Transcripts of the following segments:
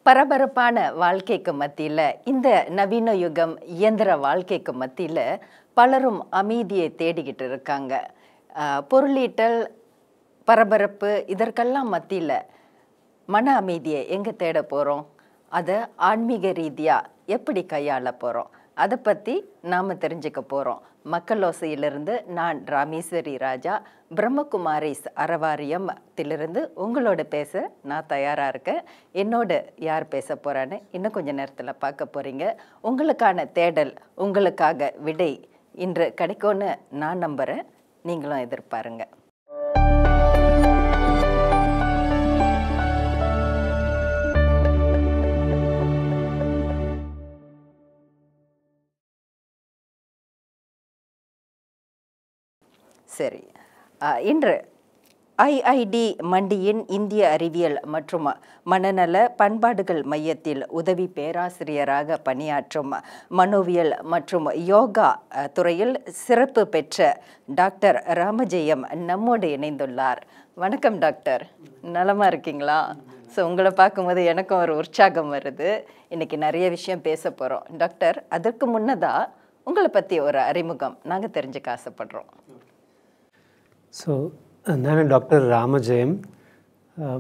பரபரப்பான வாழ்க்கைக்கு மத்தியில், இந்த நவீன யுகம் இயந்திர வாழ்க்கைக்கு மத்தியில் பலரும் அமைதியை தேடிக்கிட்டு இருக்காங்க. பொருளீட்டல், பரபரப்பு இதற்கெல்லாம் மத்தியில் மன அமைதியை எங்கே தேட போகிறோம்? அதை ஆன்மீக ரீதியாக எப்படி கையாள போகிறோம்? அதை பற்றி நாம் தெரிஞ்சுக்க போகிறோம். மக்களோசையிலிருந்து நான் ராமேஸ்வரி ராஜா, பிரம்மகுமாரிஸ் அறவாரியத்திலிருந்து உங்களோட பேச நான் தயாராக இருக்கேன். என்னோட யார் பேச போகிறான்னு இன்னும் கொஞ்சம் நேரத்தில் பார்க்க போகிறீங்க. உங்களுக்கான தேடல், உங்களுக்காக விடை இன்று கிடைக்கும்னு நான் நம்புகிறேன். நீங்களும் எதிர்பாருங்க. சரி, இன்று ஐஐடி மண்டியின் இந்திய அறிவியல் மற்றும் மனநல பண்பாடுகள் மையத்தில் உதவி பேராசிரியராக பணியாற்றும் மனோவியல் மற்றும் யோகா துறையில் சிறப்பு பெற்ற டாக்டர் ராமஜெயம் நம்மோடு இணைந்துள்ளார். வணக்கம் டாக்டர், நலமாக இருக்கீங்களா? ஸோ உங்களை பார்க்கும்போது எனக்கும் ஒரு உற்சாகம் வருது. இன்றைக்கி நிறைய விஷயம் பேச போகிறோம். டாக்டர், அதற்கு முன்னதாக உங்களை பற்றி ஒரு அறிமுகம் நாங்கள் தெரிஞ்சுக்க ஆசைப்படுறோம். ஸோ நான் டாக்டர் ராமஜெயம்.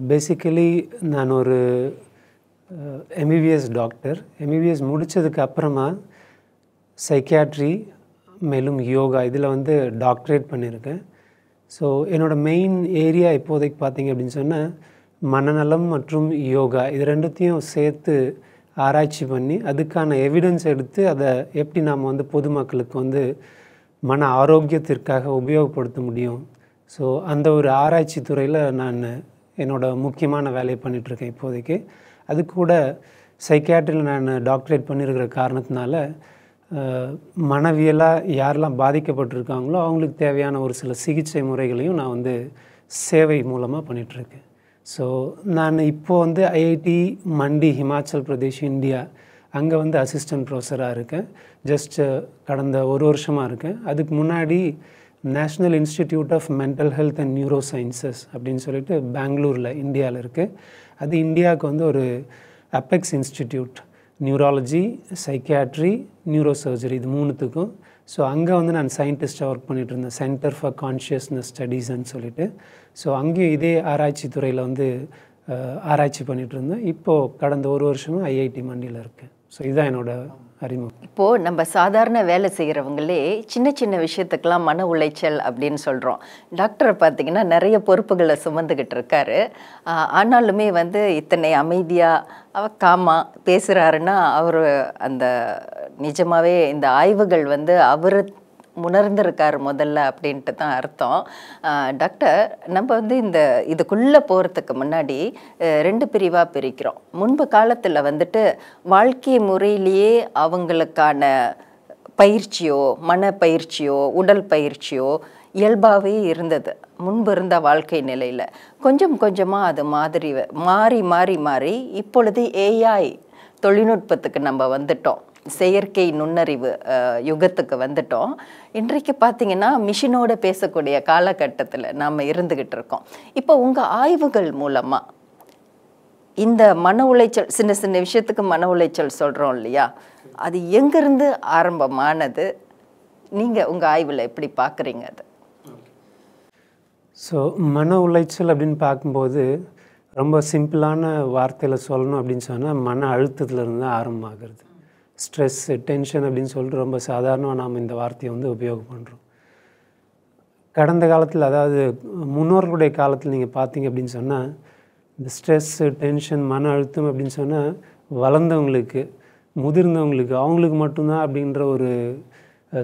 பேசிக்கலி நான் ஒரு எம்பிபிஎஸ் டாக்டர். எம்பிபிஎஸ் முடித்ததுக்கு அப்புறமா சைக்கியாட்ரி மேலும் யோகா இதில் டாக்டரேட் பண்ணியிருக்கேன். ஸோ என்னோடய மெயின் ஏரியா இப்போதைக்கு பார்த்திங்க அப்படின்னு சொன்னால் மனநலம் மற்றும் யோகா இது ரெண்டுத்தையும் சேர்த்து ஆராய்ச்சி பண்ணி அதுக்கான எவிடன்ஸ் எடுத்து அதை எப்படி நாம் பொதுமக்களுக்கு மன ஆரோக்கியத்திற்காக உபயோகப்படுத்த முடியும். ஸோ அந்த ஒரு ஆராய்ச்சி துறையில் நான் என்னோடய முக்கியமான வேலையை பண்ணிகிட்ருக்கேன் இப்போதைக்கு. அது கூட சைக்கியாட்ரியில் நான் டாக்டரேட் பண்ணியிருக்கிற காரணத்தினால மனவியலாக யாரெல்லாம் பாதிக்கப்பட்டிருக்காங்களோ அவங்களுக்கு தேவையான ஒரு சில சிகிச்சை முறைகளையும் நான் சேவை மூலமாக பண்ணிகிட்ருக்கேன். ஸோ நான் இப்போது ஐஐடி மண்டி, ஹிமாச்சல் பிரதேஷ், இந்தியா அங்கே அசிஸ்டன்ட் ப்ரொஃபஸராக இருக்கேன். ஜஸ்ட் கடந்த ஒரு வருஷமாக இருக்கேன். அதுக்கு முன்னாடி national institute of mental health and neurosciences அப்படின்னு சொல்லிட்டு பெங்களூரில் இந்தியாவில் இருக்குது. அது இந்தியாவுக்கு ஒரு apex institute, neurology, psychiatry, neurosurgery இது மூணுத்துக்கும். ஸோ அங்கே நான் சயின்டிஸ்ட்டாக ஒர்க் பண்ணிகிட்டு இருந்தேன், சென்டர் ஃபார் கான்ஷியஸ்னஸ் ஸ்டடீஸ்ன்னு சொல்லிட்டு. ஸோ அங்கேயும் இதே ஆராய்ச்சி துறையில் ஆராய்ச்சி பண்ணிகிட்டு இருந்தேன். இப்போது கடந்த ஒரு வருஷமாக ஐஐடி மண்டியில் இருக்கேன். ஸோ இதுதான் என்னோடய அறிமுகம். இப்போது நம்ம சாதாரண வேலை செய்கிறவங்களே சின்ன சின்ன விஷயத்துக்கெல்லாம் மன உளைச்சல் அப்படின்னு சொல்கிறோம். டாக்டரை பார்த்திங்கன்னா நிறைய பொறுப்புகளை சுமந்துக்கிட்டு இருக்காரு. ஆனாலுமே இத்தனை அமைதியாக காமாக பேசுகிறாருன்னா அவர் அந்த நிஜமாகவே இந்த ஆய்வுகள் அவர் உணர்ந்திருக்காரு முதல்ல அப்படின்ட்டு தான் அர்த்தம். டாக்டர், நம்ம இதுக்குள்ளே போகிறதுக்கு முன்னாடி ரெண்டு பிரிவாக பிரிக்கிறோம். முன்பு காலத்தில் வாழ்க்கை முறையிலேயே அவங்களுக்கான பயிற்சியோ, மன பயிற்சியோ, உடல் பயிற்சியோ இயல்பாகவே இருந்தது முன்பு இருந்த வாழ்க்கை நிலையில். கொஞ்சம் கொஞ்சமாக அது மாறி மாறி மாறி இப்பொழுது ஏஐ தொழில்நுட்பத்துக்கு நம்ம வந்துட்டோம், செயற்கை நுண்ணறிவு யுகத்துக்கு வந்துட்டோம். இன்றைக்கு பார்த்திங்கன்னா மிஷினோடு பேசக்கூடிய காலகட்டத்தில் நாம் இருந்துக்கிட்டு இருக்கோம். இப்போ உங்கள் ஆய்வுகள் மூலமாக இந்த மன உளைச்சல், சின்ன சின்ன விஷயத்துக்கு மன உளைச்சல் சொல்கிறோம் இல்லையா, அது எங்கேருந்து ஆரம்பமானது? நீங்கள் உங்கள் ஆய்வில் எப்படி பார்க்குறீங்க அது? ஸோ மன உளைச்சல் அப்படின்னு பார்க்கும்போது ரொம்ப சிம்பிளான வார்த்தையில் சொல்லணும் அப்படின்னு சொன்னால் மன அழுத்தத்துலேருந்து தான் ஆரம்பமாகிறது. ஸ்ட்ரெஸ், டென்ஷன் அப்படின்னு சொல்லிட்டு ரொம்ப சாதாரணமாக நாம் இந்த வார்த்தையை உபயோகம் பண்ணுறோம். கடந்த காலத்தில், அதாவது முன்னோர்களுடைய காலத்தில் நீங்கள் பார்த்தீங்க அப்படின்னு சொன்னால் இந்த ஸ்ட்ரெஸ்ஸு, டென்ஷன், மன அழுத்தம் அப்படின்னு சொன்னால் வளர்ந்தவங்களுக்கு, முதிர்ந்தவங்களுக்கு, அவங்களுக்கு மட்டும்தான் அப்படின்ற ஒரு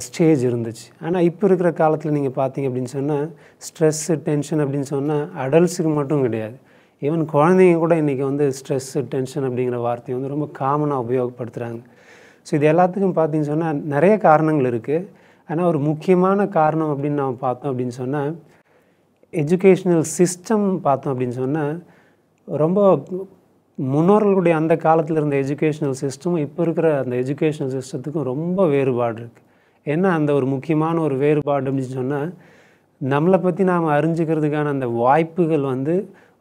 ஸ்டேஜ் இருந்துச்சு. ஆனால் இப்போ இருக்கிற காலத்தில் நீங்கள் பார்த்தீங்க அப்படின்னு சொன்னால் ஸ்ட்ரெஸ்ஸு, டென்ஷன் அப்படின்னு சொன்னால் அடல்ட்ஸுக்கு மட்டும் கிடையாது, ஈவன் குழந்தைங்க கூட இன்றைக்கி ஸ்ட்ரெஸ்ஸு, டென்ஷன் அப்படிங்கிற வார்த்தையை ரொம்ப காமனாக உபயோகப்படுத்துகிறாங்க. ஸோ இது எல்லாத்துக்கும் பார்த்தீங்கன்னு சொன்னால் நிறைய காரணங்கள் இருக்குது. ஆனால் ஒரு முக்கியமான காரணம் அப்படின்னு நாம் பார்த்தோம் அப்படின்னு சொன்னால் எஜுகேஷ்னல் சிஸ்டம் பார்த்தோம் அப்படின்னு சொன்னால் ரொம்ப முன்னோர்களுடைய அந்த காலத்தில் இருந்த எஜுகேஷ்னல் சிஸ்டமும் இப்போ இருக்கிற அந்த எஜுகேஷ்னல் சிஸ்டத்துக்கும் ரொம்ப வேறுபாடு இருக்குது. ஏன்னா அந்த ஒரு முக்கியமான ஒரு வேறுபாடு அப்படின்னு சொன்னால் நம்மளை பற்றி நாம் அறிஞ்சிக்கிறதுக்கான அந்த வாய்ப்புகள்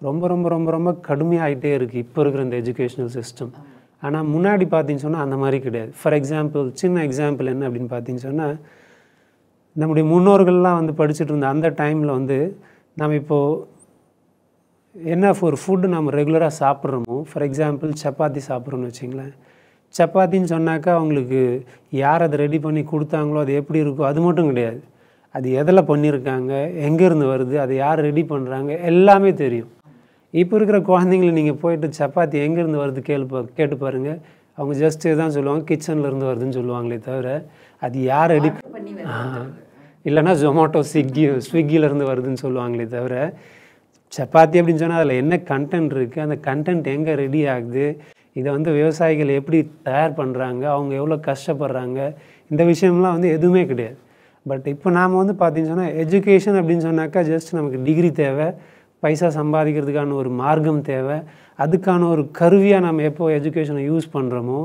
ரொம்ப ரொம்ப ரொம்ப ரொம்ப கடுமையாகிட்டே இருக்குது இப்போ இருக்கிற இந்த எஜுகேஷ்னல் சிஸ்டம். ஆனால் முன்னாடி பார்த்தீங்கன்னு சொன்னால் அந்த மாதிரி கிடையாது. ஃபார் எக்ஸாம்பிள், சின்ன எக்ஸாம்பிள் என்ன அப்படின்னு பார்த்தீங்கன்னு சொன்னால், நம்முடைய முன்னோர்கள்லாம் வந்து படிச்சுட்டு இருந்த அந்த டைமில் வந்து நம்ம இப்போது என்ன ஒரு ஃபுட்டு நம்ம ரெகுலராக சாப்பிட்றோமோ, ஃபார் எக்ஸாம்பிள் சப்பாத்தி சாப்பிட்றோன்னு வச்சிங்களேன். சப்பாத்தின்னு சொன்னாக்கா அவங்களுக்கு யார் அதை ரெடி பண்ணி கொடுத்தாங்களோ அது எப்படி இருக்கோ அது மட்டும் கிடையாது, அது எதில் பண்ணியிருக்காங்க, எங்கேருந்து வருது, அதை யார் ரெடி பண்ணுறாங்க, எல்லாமே தெரியும். இப்போ இருக்கிற குழந்தைங்கள நீங்கள் போயிட்டு சப்பாத்தி எங்கேருந்து வருது கேட்டு பாருங்கள். அவங்க ஜஸ்ட் இதுதான் சொல்லுவாங்க, கிச்சனில் இருந்து வருதுன்னு சொல்லுவாங்களே தவிர அது யார் ரெடி இல்லைன்னா ஜொமேட்டோ ஸ்விக்கியிலேருந்து வருதுன்னு சொல்லுவாங்களே தவிர, சப்பாத்தி அப்படின்னு சொன்னால் அதில் என்ன கண்டென்ட் இருக்குது, அந்த கண்டென்ட் எங்கே ரெடி ஆகுது, இதை வந்து விவசாயிகள் எப்படி தயார் பண்ணுறாங்க, அவங்க எவ்வளோ கஷ்டப்படுறாங்க, இந்த விஷயம்லாம் வந்து எதுவுமே கிடையாது. பட் இப்போ நாம் வந்து பார்த்தீங்கன்னு சொன்னால் எஜுகேஷன் அப்படின்னு சொன்னாக்கா ஜஸ்ட் நமக்கு டிகிரி தேவை, பைசா சம்பாதிக்கிறதுக்கான ஒரு மார்க்கம் தேவை, அதுக்கான ஒரு கருவியாக நம்ம எப்போ எஜுகேஷனை யூஸ் பண்ணுறோமோ,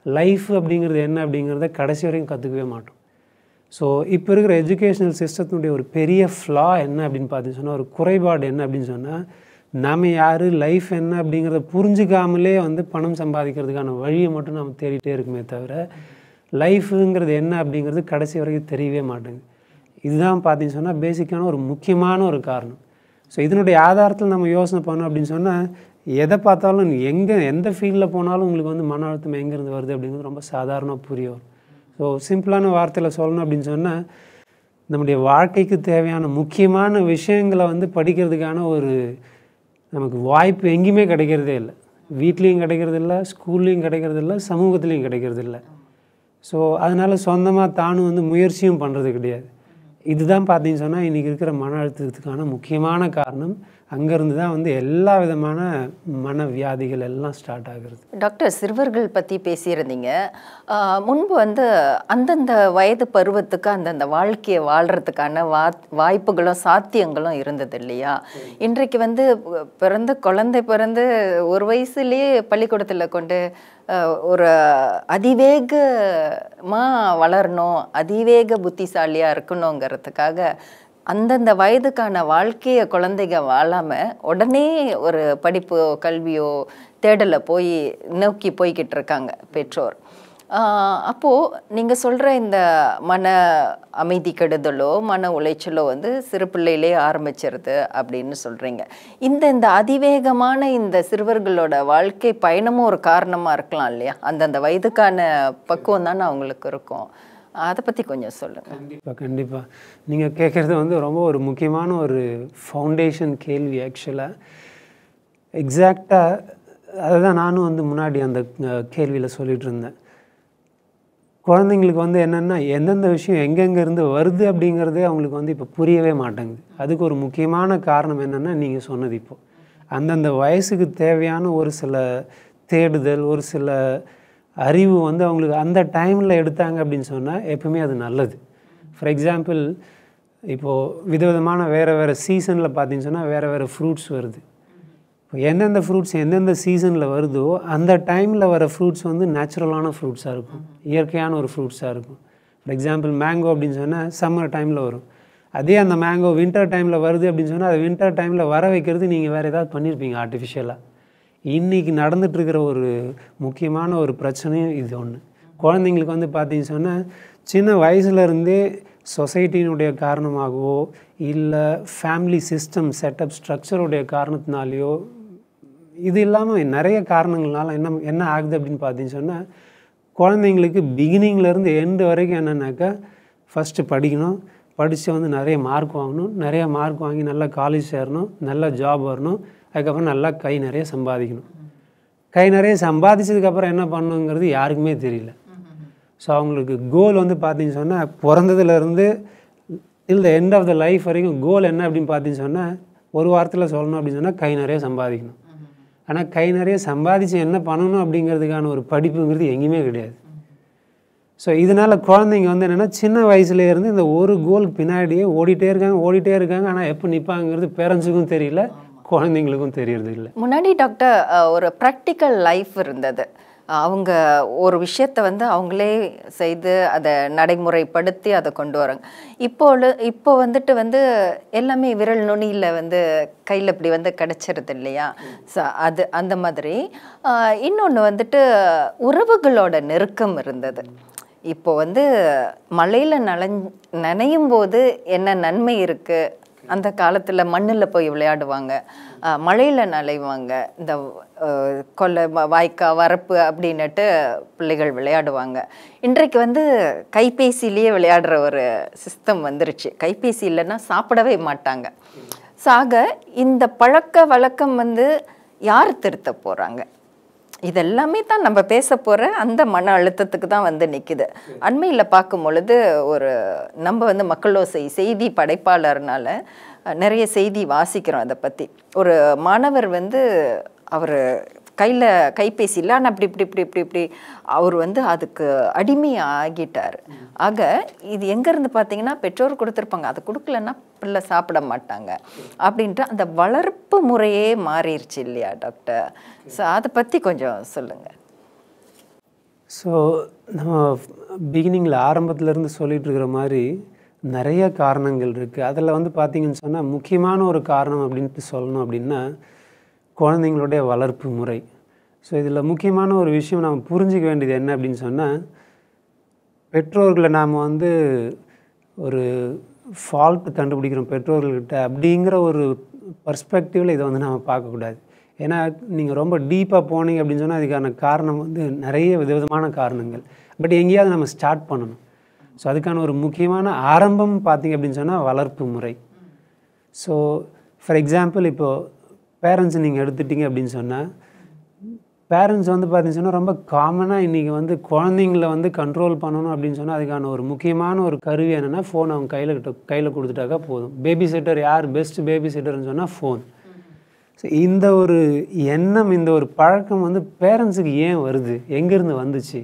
லைஃப் அப்படிங்கிறது என்ன அப்படிங்கிறத கடைசி வரைக்கும் கற்றுக்கவே மாட்டோம். ஸோ இப்போ இருக்கிற எஜுகேஷ்னல் சிஸ்டத்தினுடைய ஒரு பெரிய ஃப்ளா என்ன அப்படின்னு பார்த்தீங்கன்னு சொன்னால், ஒரு குறைபாடு என்ன அப்படின்னு சொன்னால், நம்ம யார், லைஃப் என்ன அப்படிங்கிறத புரிஞ்சிக்காமலே வந்து பணம் சம்பாதிக்கிறதுக்கான வழியை மட்டும் நம்ம தேடிட்டே இருக்குமே தவிர, லைஃபுங்கிறது என்ன அப்படிங்கிறது கடைசி வரைக்கும் தெரியவே மாட்டேங்குது. இதுதான் பார்த்தீங்கன்னு சொன்னால் பேசிக்கான ஒரு முக்கியமான ஒரு காரணம். ஸோ இதனுடைய ஆதாரத்தில் நம்ம யோசனை பண்ணோம் அப்படின்னு சொன்னால், எதை பார்த்தாலும் எந்த ஃபீல்டில் போனாலும் உங்களுக்கு வந்து மன அழுத்தம் எங்கேருந்து வருது அப்படிங்கிறது ரொம்ப சாதாரணமாக புரிய வரும். ஸோ சிம்பிளான வார்த்தையில் சொல்லணும் அப்படின்னு சொன்னால், நம்முடைய வாழ்க்கைக்கு தேவையான முக்கியமான விஷயங்களை வந்து படிக்கிறதுக்கான ஒரு நமக்கு வாய்ப்பு எங்கேயுமே கிடைக்கிறதே இல்லை. வீட்லேயும் கிடைக்கிறதில்ல, ஸ்கூல்லேயும் கிடைக்கிறதில்ல, சமூகத்துலேயும் கிடைக்கிறதில்ல. ஸோ அதனால் சொந்தமாக தானும் வந்து முயற்சியும் பண்ணுறது கிடையாது. இதுதான் பார்த்தீங்கன்னு சொன்னால் இன்றைக்கி இருக்கிற மன அழுத்தத்துக்கான முக்கியமான காரணம். அங்கேருந்து தான் வந்து எல்லா விதமான மனவியாதிகள் எல்லாம் ஸ்டார்ட் ஆகுறது. டாக்டர், சிறுவர்கள் பற்றி பேசியிருந்தீங்க. முன்பு வந்து அந்தந்த வயது பருவத்துக்கு அந்தந்த வாழ்க்கையை வாழ்கிறதுக்கான வாய்ப்புகளும் சாத்தியங்களும் இருந்தது இல்லையா? இன்றைக்கு வந்து குழந்தை பிறந்து ஒரு வயசுலேயே பள்ளிக்கூடத்தில் கொண்டு ஒரு அதிவேகமாக வளரணும், அதிவேக புத்திசாலியாக இருக்கணுங்கிறதுக்காக அந்தந்த வயதுக்கான வாழ்க்கையை குழந்தைங்க வாழாமல் உடனே ஒரு படிப்போ கல்வியோ தேடலை நோக்கி போய்கிட்டு இருக்காங்க பெற்றோர். அப்போது நீங்கள் சொல்கிற இந்த மன அமைதி கெடுதலோ மன உளைச்சலோ வந்து சிறு பிள்ளையிலே ஆரம்பிச்சிருது அப்படின்னு சொல்கிறீங்க. இந்த அதிவேகமான இந்த சிறுவர்களோட வாழ்க்கை பயணமும் ஒரு காரணமாக இருக்கலாம் இல்லையா? அந்தந்த வயதுக்கான பக்குவம் தானே அவங்களுக்கு இருக்கும். அதை பற்றி கொஞ்சம் சொல்லுங்கள். கண்டிப்பாக நீங்கள் கேட்குறது வந்து ரொம்ப ஒரு முக்கியமான ஒரு ஃபவுண்டேஷன் கேள்வி. ஆக்சுவலாக எக்ஸாக்டாக அதை தான் நானும் வந்து முன்னாடி அந்த கேள்வியில் சொல்லிகிட்டு இருந்தேன். குழந்தைங்களுக்கு வந்து என்னென்னா எந்தெந்த விஷயம் எங்கெங்கேருந்து வருது அப்படிங்கிறதே அவங்களுக்கு வந்து இப்போ புரியவே மாட்டேங்குது. அதுக்கு ஒரு முக்கியமான காரணம் என்னென்னா நீங்கள் சொன்னது, இப்போது அந்தந்த வயசுக்கு தேவையான ஒரு சில தேடுதல், ஒரு சில அறிவு வந்து அவங்களுக்கு அந்த டைமில் எடுத்தாங்க அப்படின்னு சொன்னால் எப்பவுமே அது நல்லது. ஃபார் எக்ஸாம்பிள், இப்போது விதவிதமான வேறு சீசனில் பார்த்தீங்கன்னு சொன்னால் வேறு ஃப்ரூட்ஸ் வருது. இப்போ எந்தெந்த ஃப்ரூட்ஸ் எந்தெந்த சீசனில் வருதோ அந்த டைமில் வர ஃப்ரூட்ஸ் வந்து நேச்சுரலான ஃப்ரூட்ஸாக இருக்கும், இயற்கையான ஒரு ஃப்ரூட்ஸாக இருக்கும். ஃபார் எக்ஸாம்பிள் மேங்கோ அப்படின்னு சொன்னால் சம்மர் டைமில் வரும். அதே அந்த மேங்கோ வின்டர் டைமில் வருது அப்படின்னு சொன்னால் அது வின்டர் டைமில் வர வைக்கிறது நீங்கள் வேறு ஏதாவது பண்ணியிருப்பீங்க ஆர்டிஃபிஷியலாக. இன்றைக்கி நடந்துகிட்ருக்கிற ஒரு முக்கியமான ஒரு பிரச்சனையும் இது ஒன்று. குழந்தைங்களுக்கு வந்து பார்த்தீங்கன்னு சொன்னால் சின்ன வயசுலேருந்தே சொசைட்டினுடைய காரணமாகவோ இல்லை ஃபேமிலி சிஸ்டம் செட்டப் ஸ்ட்ரக்சருடைய காரணத்தினாலேயோ இது இல்லாமல் நிறைய காரணங்கள்னால என்ன ஆகுது அப்படின்னு பார்த்தீங்கன்னு சொன்னால், குழந்தைங்களுக்கு பிகினிங்லேருந்து எண்டு வரைக்கும் என்னென்னாக்கா ஃபஸ்ட்டு படிக்கணும், படித்து வந்து நிறைய மார்க் வாங்கணும், நிறைய மார்க் வாங்கி நல்லா காலேஜ் சேரணும், நல்ல ஜாப் வரணும், அதுக்கப்புறம் நல்லா கை நிறைய சம்பாதிக்கணும். கை நிறைய சம்பாதிச்சதுக்கப்புறம் என்ன பண்ணணுங்கிறது யாருக்குமே தெரியல. ஸோ அவங்களுக்கு கோல் வந்து பார்த்தீங்கன்னு சொன்னால் பிறந்ததுலேருந்து இல்லை the end of the life வரைக்கும் கோல் என்ன அப்படின்னு பார்த்தீங்கன்னு சொன்னால், ஒரு வாரத்தில் சொல்லணும் அப்படின்னு சொன்னால் கை நிறைய சம்பாதிக்கணும். ஆனால் கை நிறைய சம்பாதிச்சு என்ன பண்ணணும் அப்படிங்கிறதுக்கான ஒரு படிப்புங்கிறது எங்கேயுமே கிடையாது. ஸோ இதனால் குழந்தைங்க வந்து என்னென்னா சின்ன வயசுலேருந்து இந்த ஒரு கோல் பின்னாடியே ஓடிட்டே இருக்காங்க. ஆனால் எப்போ நிற்பாங்கிறது பேரண்ட்ஸுக்கும் தெரியல, குழந்தைங்களுக்கும் தெரியறது இல்லை. முன்னாடி டாக்டர் ஒரு ப்ராக்டிக்கல் லைஃப் இருந்தது. அவங்க ஒரு விஷயத்தை வந்து அவங்களே செய்து அதை நடைமுறைப்படுத்தி அதை கொண்டு வராங்க. இப்போ வந்துட்டு வந்து எல்லாமே விரல் நுனியில் வந்து கையில் இப்படி வந்து கிடச்சிருது இல்லையா? ஸோ அது அந்த மாதிரி. இன்னொன்று வந்துட்டு உறவுகளோட நெருக்கம் இருந்தது. இப்போ வந்து மழையில் நனையும் போது என்ன நன்மை இருக்குது? அந்த காலத்தில் மண்ணில் போய் விளையாடுவாங்க, மழையில் நனைவாங்க, இந்த கொல்லை வாய்க்கா வரப்பு அப்படின்னுட்டு பிள்ளைகள் விளையாடுவாங்க. இன்றைக்கு வந்து கைபேசியிலேயே விளையாடுற ஒரு சிஸ்டம் வந்துருச்சு. கைபேசி இல்லைன்னா சாப்பிடவே மாட்டாங்க. ஆக இந்த பழக்க வழக்கம் வந்து யார் திருத்த போகிறாங்க? இதெல்லாமே தான் நம்ம பேச போகிற அந்த மன அழுத்தத்துக்கு தான் வந்து நிற்குது. அண்மையில் பார்க்கும் பொழுது நம்ம வந்து மக்களோசை செய்தி படைப்பாளர்னால நிறைய செய்தி வாசிக்கிறோம். அதை பற்றி ஒரு மாணவர் வந்து அவர் கையில் கைபேசி இல்லை, ஆனால் இப்படி இப்படி இப்படி இப்படி இப்படி அவர் வந்து அதுக்கு அடிமையாகிட்டார். ஆக இது எங்கேருந்து பார்த்தீங்கன்னா பெற்றோர் கொடுத்துருப்பாங்க, அதை கொடுக்கலன்னா பிள்ளை சாப்பிட மாட்டாங்க அப்படின்ட்டு அந்த வளர்ப்பு முறையே மாறிடுச்சு இல்லையா டாக்டர்? ஸோ அதை பற்றி கொஞ்சம் சொல்லுங்கள். ஸோ நம்ம பிகினிங்கில் ஆரம்பத்துலேருந்து சொல்லிகிட்டு இருக்கிற மாதிரி நிறைய காரணங்கள் இருக்குது. அதில் வந்து பார்த்திங்கன்னு சொன்னால் முக்கியமான ஒரு காரணம் அப்படின்ட்டு சொல்லணும் அப்படின்னா குழந்தைங்களுடைய வளர்ப்பு முறை. ஸோ இதில் முக்கியமான ஒரு விஷயம் நம்ம புரிஞ்சிக்க வேண்டியது என்ன அப்படின்னு சொன்னால், பெற்றோர்களை நாம் வந்து ஒரு ஃபால்ட் கண்டுபிடிக்கிறோம் பெற்றோர்கள்கிட்ட அப்படிங்கிற ஒரு பர்ஸ்பெக்டிவில் இதை வந்து நம்ம பார்க்கக்கூடாது. ஏன்னா நீங்கள் ரொம்ப டீப்பாக போனீங்க அப்படின்னு சொன்னால் அதுக்கான காரணம் வந்து நிறைய விதவிதமான காரணங்கள். பட் எங்கேயாவது நம்ம ஸ்டார்ட் பண்ணணும். ஸோ அதுக்கான ஒரு முக்கியமான ஆரம்பம் பார்த்திங்க அப்படின்னு சொன்னால் வளர்ப்பு முறை. ஸோ ஃபார் எக்ஸாம்பிள் இப்போது பேரண்ட்ஸ் நீங்கள் எடுத்துட்டிங்க அப்படின்னு சொன்னால், பேரண்ட்ஸ் வந்து பார்த்திங்கன்னு சொன்னால் ரொம்ப காமனாக இன்றைக்கி வந்து குழந்தைங்கள வந்து கண்ட்ரோல் பண்ணணும் அப்படின்னு சொன்னால் அதுக்கான ஒரு முக்கியமான ஒரு கருவி என்னென்னா ஃபோன் அவங்க கையில் கொடுத்துட்டாக்கா போதும். பேபி சிட்டர் யார் பெஸ்ட் பேபி சிட்டர்னு சொன்னால் ஃபோன். ஸோ இந்த ஒரு எண்ணம், இந்த ஒரு பழக்கம் வந்து பேரண்ட்ஸுக்கு ஏன் வருது, எங்கேருந்து வந்துச்சு,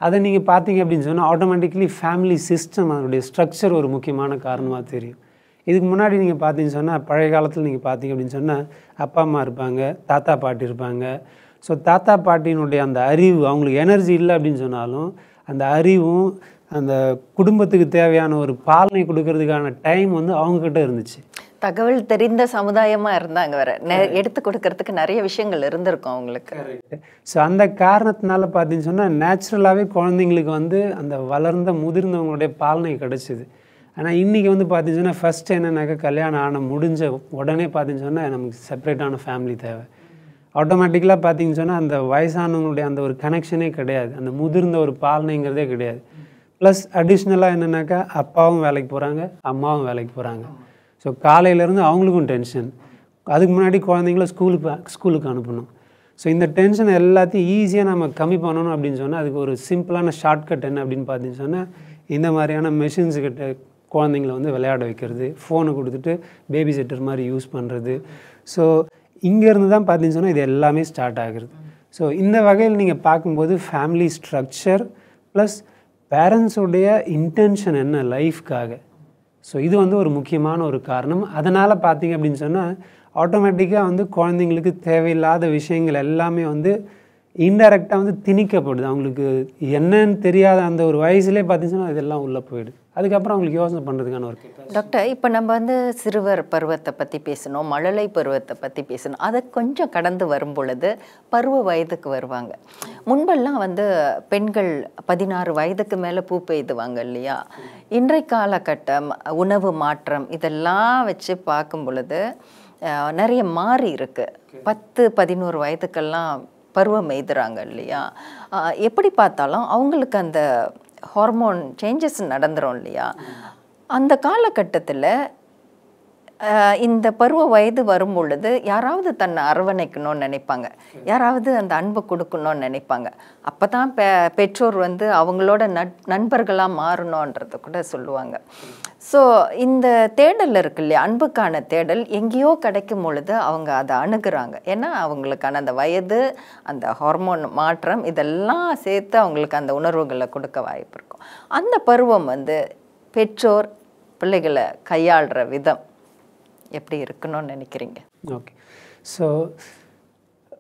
அதை நீங்கள் பார்த்தீங்க அப்படின்னு சொன்னால் ஆட்டோமேட்டிக்கலி ஃபேமிலி சிஸ்டம் அதனுடைய ஸ்ட்ரக்சர் ஒரு முக்கியமான காரணமாக தெரியும். இதுக்கு முன்னாடி நீங்கள் பார்த்தீங்கன்னு சொன்னால் பழைய காலத்தில் நீங்கள் பார்த்தீங்க அப்படின்னு சொன்னால் அப்பா அம்மா இருப்பாங்க, தாத்தா பாட்டி இருப்பாங்க. ஸோ தாத்தா பாட்டியினுடைய அந்த அறிவு, அவங்களுக்கு எனர்ஜி இல்லை அப்படின்னு சொன்னாலும் அந்த அறிவும் அந்த குடும்பத்துக்கு தேவையான ஒரு பாலனை கொடுக்கறதுக்கான டைம் வந்து அவங்கக்கிட்ட இருந்துச்சு. தகவல் தெரிந்த சமுதாயமாக இருந்தாங்க, வேற எடுத்து கொடுக்கறதுக்கு நிறைய விஷயங்கள் இருந்திருக்கும் அவங்களுக்கு. ஸோ அந்த காரணத்தினால பார்த்தீங்கன்னு சொன்னால் நேச்சுரலாகவே குழந்தைங்களுக்கு வந்து அந்த வளர்ந்த முதிர்ந்தவங்களுடைய பாலனை கிடச்சிது. ஆனால் இன்றைக்கி வந்து பார்த்தீங்கன்னு சொன்னால் ஃபஸ்ட்டு என்னென்னாக்கா கல்யாணம் ஆன முடிஞ்ச உடனே பார்த்தீங்கன்னு சொன்னால் நமக்கு செப்பரேட்டான ஃபேமிலி தேவை. ஆட்டோமேட்டிக்கலாக பார்த்தீங்கன்னு சொன்னால் அந்த வயசானவங்களுடைய அந்த ஒரு கனெக்ஷனே கிடையாது, அந்த முதிர்ந்த ஒரு பாலனைங்கிறதே கிடையாது. ப்ளஸ் அடிஷ்னலாக என்னென்னாக்கா அப்பாவும் வேலைக்கு போகிறாங்க, அம்மாவும் வேலைக்கு போகிறாங்க. ஸோ காலையிலேருந்து அவங்களுக்கும் டென்ஷன். அதுக்கு முன்னாடி குழந்தைங்கள ஸ்கூலுக்கு அனுப்பணும். ஸோ இந்த டென்ஷன் எல்லாத்தையும் ஈஸியாக நம்ம கம்மி பண்ணணும் அப்படின்னு சொன்னால் அதுக்கு ஒரு சிம்பிளான ஷார்ட்கட் என்ன அப்படின்னு பார்த்தீங்கன்னு சொன்னால் இந்த மாதிரியான மெஷின்ஸுக்கிட்ட குழந்தைங்கள வந்து விளையாட வைக்கிறது, ஃபோனை கொடுத்துட்டு பேபி சிட்டர் மாதிரி யூஸ் பண்ணுறது. ஸோ இங்கேருந்து தான் பார்த்தீங்கன்னு சொன்னால் இது எல்லாமே ஸ்டார்ட் ஆகுது. ஸோ இந்த வகையில் நீங்கள் பார்க்கும்போது ஃபேமிலி ஸ்ட்ரக்சர் ப்ளஸ் பேரண்ட்ஸுடைய இன்டென்ஷன் என்ன லைஃப்காக, ஸோ இது வந்து ஒரு முக்கியமான ஒரு காரணம். அதனால் பார்த்தீங்க அப்படின்னு சொன்னால் ஆட்டோமேட்டிக்காக வந்து குழந்தைங்களுக்கு தேவையில்லாத விஷயங்கள் எல்லாமே வந்து இன்டெரக்டாக வந்து திணிக்கப்படுது. அவங்களுக்கு என்னன்னு தெரியாத அந்த ஒரு வயசுலேயே பார்த்தீங்கன்னா இதெல்லாம் உள்ளே போயிடுது. அதுக்கப்புறம் அவங்களுக்கு யோசனை பண்ணுறதுக்கான ஒரு டாக்டர், இப்போ நம்ம வந்து சிறுவர் பருவத்தை பற்றி பேசணும், மழலை பருவத்தை பற்றி பேசணும். அதை கொஞ்சம் கடந்து வரும் பொழுது பருவ வயதுக்கு வருவாங்க. முன்பெல்லாம் வந்து பெண்கள் 16 வயதுக்கு மேலே பூ பெய்துவாங்க இல்லையா? இன்றைய காலகட்டம் உணவு மாற்றம் இதெல்லாம் வச்சு பார்க்கும் பொழுது நிறைய மாறி இருக்கு. 10-11 வயதுக்கெல்லாம் பருவம் எய்துறாங்க இல்லையா? எப்படி பார்த்தாலும் அவங்களுக்கு அந்த ஹார்மோன் சேஞ்சஸ் நடந்துரும் இல்லையா? அந்த காலகட்டத்தில் இந்த பருவ வயது வரும் பொழுது யாராவது தன்னை அரவணைக்கணும்னு நினைப்பாங்க, யாராவது அந்த அன்பு கொடுக்கணும்னு நினைப்பாங்க. அப்போ தான் பெற்றோர் வந்து அவங்களோட நண்பர்களாக மாறணுன்றத கூட சொல்லுவாங்க. ஸோ இந்த தேடல் இருக்கு இல்லையா, அன்புக்கான தேடல் எங்கேயோ கிடைக்கும் பொழுது அவங்க அதை அணுகுறாங்க. ஏன்னா அவங்களுக்கான அந்த வயது, அந்த ஹார்மோன் மாற்றம் இதெல்லாம் சேர்த்து அவங்களுக்கு அந்த உணர்வுகளை கொடுக்க வாய்ப்பு இருக்கும். அந்த பருவம் வந்து பெற்றோர் பிள்ளைகளை கையாளுற விதம் எப்படி இருக்கணும்னு நினைக்கிறீங்க? ஓகே. ஸோ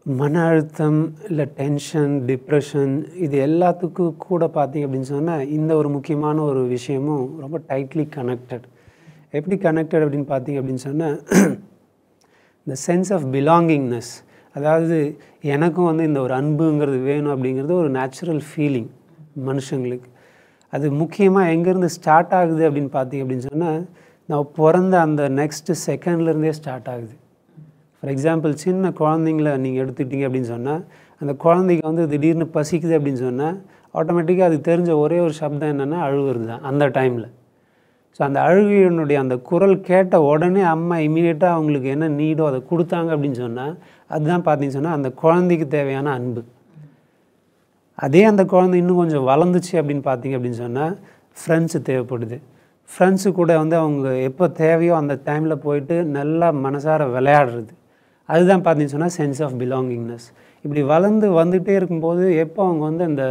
மன அழுத்தம் இல்லை டென்ஷன், டிப்ரெஷன் இது எல்லாத்துக்கும் கூட பார்த்தீங்க அப்படின்னு சொன்னால் இந்த ஒரு முக்கியமான ஒரு விஷயமும் ரொம்ப டைட்லி கனெக்டட். எப்படி கனெக்டட் அப்படின்னு பார்த்தீங்க அப்படின்னு சொன்னால் இந்த சென்ஸ் ஆஃப் பிலாங்கிங்னஸ், அதாவது எனக்கும் வந்து இந்த ஒரு அன்புங்கிறது வேணும் அப்படிங்கிறது ஒரு நேச்சுரல் ஃபீலிங் மனுஷங்களுக்கு. அது முக்கியமாக எங்கேருந்து ஸ்டார்ட் ஆகுது அப்படின்னு பார்த்தீங்க அப்படின்னு சொன்னால் நான் பிறந்த அந்த நெக்ஸ்ட்டு செகண்ட்லேருந்தே ஸ்டார்ட் ஆகுது. ஃபார் எக்ஸாம்பிள் சின்ன குழந்தைங்கள நீங்கள் எடுத்துக்கிட்டீங்க அப்படின்னு சொன்னால் அந்த குழந்தைக்கு வந்து திடீர்னு பசிக்குது அப்படின்னு சொன்னால் ஆட்டோமேட்டிக்காக அதுக்கு தெரிஞ்ச ஒரே ஒரு சப்தம் என்னென்னா அழுகுறது தான் அந்த டைமில். ஸோ அந்த அழுகையினுடைய அந்த குரல் கேட்ட உடனே அம்மா இமீடியட்டாக அவங்களுக்கு என்ன நீடோ அதை கொடுத்தாங்க அப்படின்னு சொன்னால் அதுதான் பார்த்தீங்கன்னு சொன்னால் அந்த குழந்தைக்கு தேவையான அன்பு. அதே அந்த குழந்தை இன்னும் கொஞ்சம் வளர்ந்துச்சு அப்படின்னு பார்த்தீங்க அப்படின்னு சொன்னால் ஃப்ரெண்ட்ஸு தேவைப்படுது. ஃப்ரெண்ட்ஸு கூட வந்து அவங்க எப்போ தேவையோ அந்த டைமில் போயிட்டு நல்லா மனசார விளையாடுறது, அதுதான் பார்த்தீங்கன்னு சொன்னால் சென்ஸ் ஆஃப் பிலாங்கிங்னஸ். இப்படி வளர்ந்து வந்துகிட்டே இருக்கும்போது எப்போ அவங்க வந்து அந்த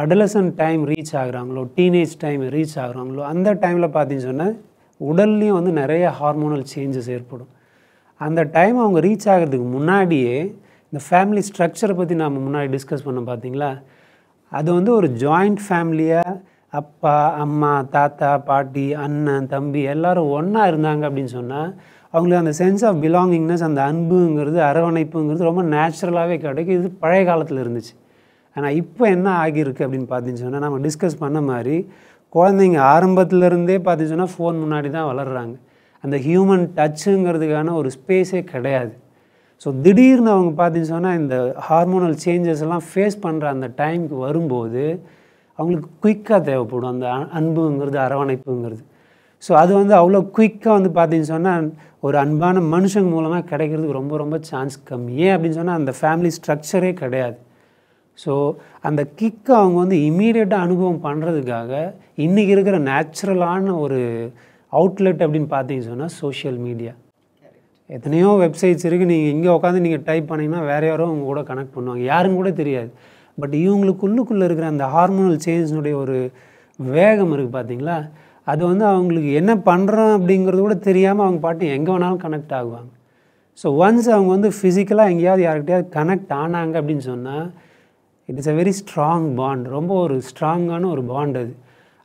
அடலசன்ட் டைம் ரீச் ஆகுறாங்களோ, டீனேஜ் டைம் ரீச் ஆகுறாங்களோ அந்த டைமில் பார்த்தீங்கன்னு சொன்னால் உடல்லையும் வந்து நிறைய ஹார்மோனல் சேஞ்சஸ் ஏற்படும். அந்த டைம் அவங்க ரீச் ஆகிறதுக்கு முன்னாடியே இந்த ஃபேமிலி ஸ்ட்ரக்சரை பற்றி நாம் முன்னாடி டிஸ்கஸ் பண்ணோம் பார்த்தீங்களா, அது வந்து ஒரு ஜாயிண்ட் ஃபேமிலியாக அப்பா, அம்மா, தாத்தா, பாட்டி, அண்ணன், தம்பி எல்லோரும் ஒன்றா இருந்தாங்க அப்படின்னு சொன்னால் அவங்களுக்கு அந்த சென்ஸ் ஆஃப் பிலாங்கிங்னஸ், அந்த அன்புங்கிறது, அரவணைப்புங்கிறது ரொம்ப நேச்சுரலாகவே கிடைக்கும். இது பழைய காலத்தில் இருந்துச்சு. ஆனால் இப்போ என்ன ஆகியிருக்கு அப்படின்னு பார்த்தீங்கன்னு சொன்னால் நம்ம டிஸ்கஸ் பண்ண மாதிரி குழந்தைங்க ஆரம்பத்துலேருந்தே பார்த்தீங்கன்னு சொன்னால் ஃபோன் முன்னாடி தான் வளர்கிறாங்க. அந்த ஹியூமன் டச்சுங்கிறதுக்கான ஒரு ஸ்பேஸே கிடையாது. ஸோ திடீர்னு அவங்க பார்த்தீங்கன்னு சொன்னால் இந்த ஹார்மோனல் சேஞ்சஸ் எல்லாம் ஃபேஸ் பண்ணுற அந்த டைமுக்கு வரும்போது அவங்களுக்கு குயிக்காக தேவைப்படும் அந்த அன்புங்கிறது, அரவணைப்புங்கிறது. ஸோ அது வந்து அவ்வளோ குயிக்காக வந்து பார்த்தீங்கன்னு சொன்னால் ஒரு அன்பான மனுஷங்க மூலமாக கிடைக்கிறதுக்கு ரொம்ப ரொம்ப சான்ஸ் கம்மி. ஏன் அப்படின்னு சொன்னால் அந்த ஃபேமிலி ஸ்ட்ரக்சரே கிடையாது. ஸோ அந்த கிக்கை அவங்க வந்து இம்மீடியட்டாக அனுபவம் பண்ணுறதுக்காக இன்றைக்கி இருக்கிற நேச்சுரலான ஒரு அவுட்லெட் அப்படின்னு பார்த்தீங்கன்னு சொன்னால் சோஷியல் மீடியா. எத்தனையோ வெப்சைட்ஸ் இருக்குது, நீங்கள் இங்கே உட்காந்து நீங்கள் டைப் பண்ணிங்கன்னா வேறு யாரோ அவங்க கூட கனெக்ட் பண்ணுவாங்க, யாருன்னு கூட தெரியாது. பட் இவங்களுக்குள்ளுக்குள்ளே இருக்கிற அந்த ஹார்மோனல் சேஞ்சினுடைய ஒரு வேகம் இருக்குது பார்த்தீங்களா, அது வந்து அவங்களுக்கு என்ன பண்ணுறோம் அப்படிங்கிறது கூட தெரியாமல் அவங்க பாட்டு எங்கே வேணாலும் கனெக்ட் ஆகுவாங்க. ஸோ ஒன்ஸ் அவங்க வந்து ஃபிசிக்கலாக எங்கேயாவது யார்கிட்டையாவது கனெக்ட் ஆனாங்க அப்படின்னு சொன்னால் it is a very strong bond, ரொம்ப ஒரு ஸ்ட்ராங்கான ஒரு பாண்ட். அது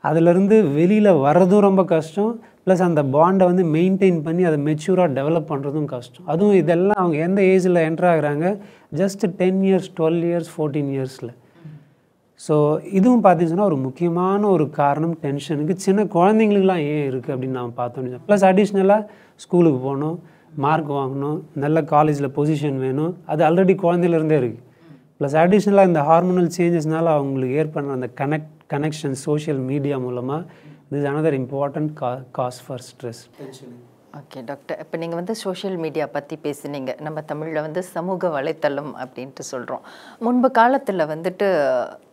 அதிலேருந்து வெளியில் வர்றதும் ரொம்ப கஷ்டம், ப்ளஸ் அந்த பாண்டை வந்து மெயின்டைன் பண்ணி அதை மெச்சூராக டெவலப் பண்ணுறதும் கஷ்டம். அதுவும் இதெல்லாம் அவங்க எந்த ஏஜில் என்ட்ரு ஆகுறாங்க, ஜஸ்ட் 10 இயர்ஸ் 12 இயர்ஸ் 14 இயர்ஸில். ஸோ இதுவும் பார்த்தீங்கன்னா ஒரு முக்கியமான ஒரு காரணம் டென்ஷனுக்கு சின்ன குழந்தைங்களுக்குலாம் ஏன் இருக்குது அப்படின்னு நம்ம பார்த்தோம். ப்ளஸ் அடிஷ்னலாக ஸ்கூலுக்கு போகணும், மார்க் வாங்கணும், நல்ல காலேஜில் பொசிஷன் வேணும், அது ஆல்ரெடி குழந்தையிலேருந்தே இருக்குது. ப்ளஸ் அடிஷ்னலாக இந்த ஹார்மோனல் சேஞ்சஸ்னால அவங்களுக்கு ஏற்படுற அந்த கனெக்ஷன் சோஷியல் மீடியா மூலமாக this is another important cause for stress. Okay doctor, இப்போ நீங்கள் வந்து சோஷியல் மீடியா பற்றி பேசுனீங்க. நம்ம தமிழில் வந்து சமூக வலைத்தளம் அப்படின்ட்டு சொல்கிறோம். முன்பு காலத்தில் வந்துட்டு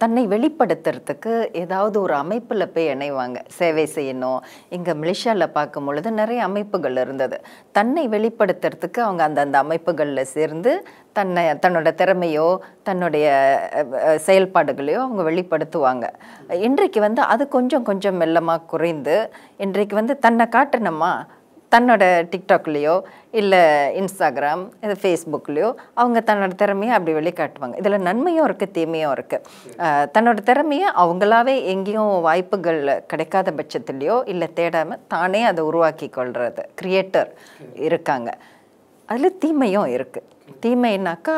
தன்னை வெளிப்படுத்துறதுக்கு ஏதாவது ஒரு அமைப்பில் போய் இணைவாங்க, சேவை செய்யணும். இங்கே மலேசியாவில் பார்க்கும் பொழுது நிறைய அமைப்புகள் இருந்தது. தன்னை வெளிப்படுத்துறதுக்கு அவங்க அந்தந்த அமைப்புகளில் சேர்ந்து தன்னோட திறமையோ தன்னுடைய செயல்பாடுகளையோ அவங்க வெளிப்படுத்துவாங்க. இன்றைக்கு வந்து அது கொஞ்சம் கொஞ்சம் மெல்லமாக குறைந்து இன்றைக்கு வந்து தன்னை காட்டணுமா தன்னோட டிக்டாக்லேயோ இல்லை இன்ஸ்டாகிராம் இது ஃபேஸ்புக்லேயோ அவங்க தன்னோட திறமையை அப்படி வெளிக்காட்டுவாங்க. இதில் நன்மையும் இருக்குது, தீமையும் இருக்குது. தன்னோட திறமையை அவங்களாவே எங்கேயும் வாய்ப்புகள் கிடைக்காத பட்சத்துலேயோ இல்லை தேடாமல் தானே அதை உருவாக்கி கொள்வது கிரியேட்டர் இருக்காங்க. அதில் தீமையும் இருக்குது. தீமைனாக்கா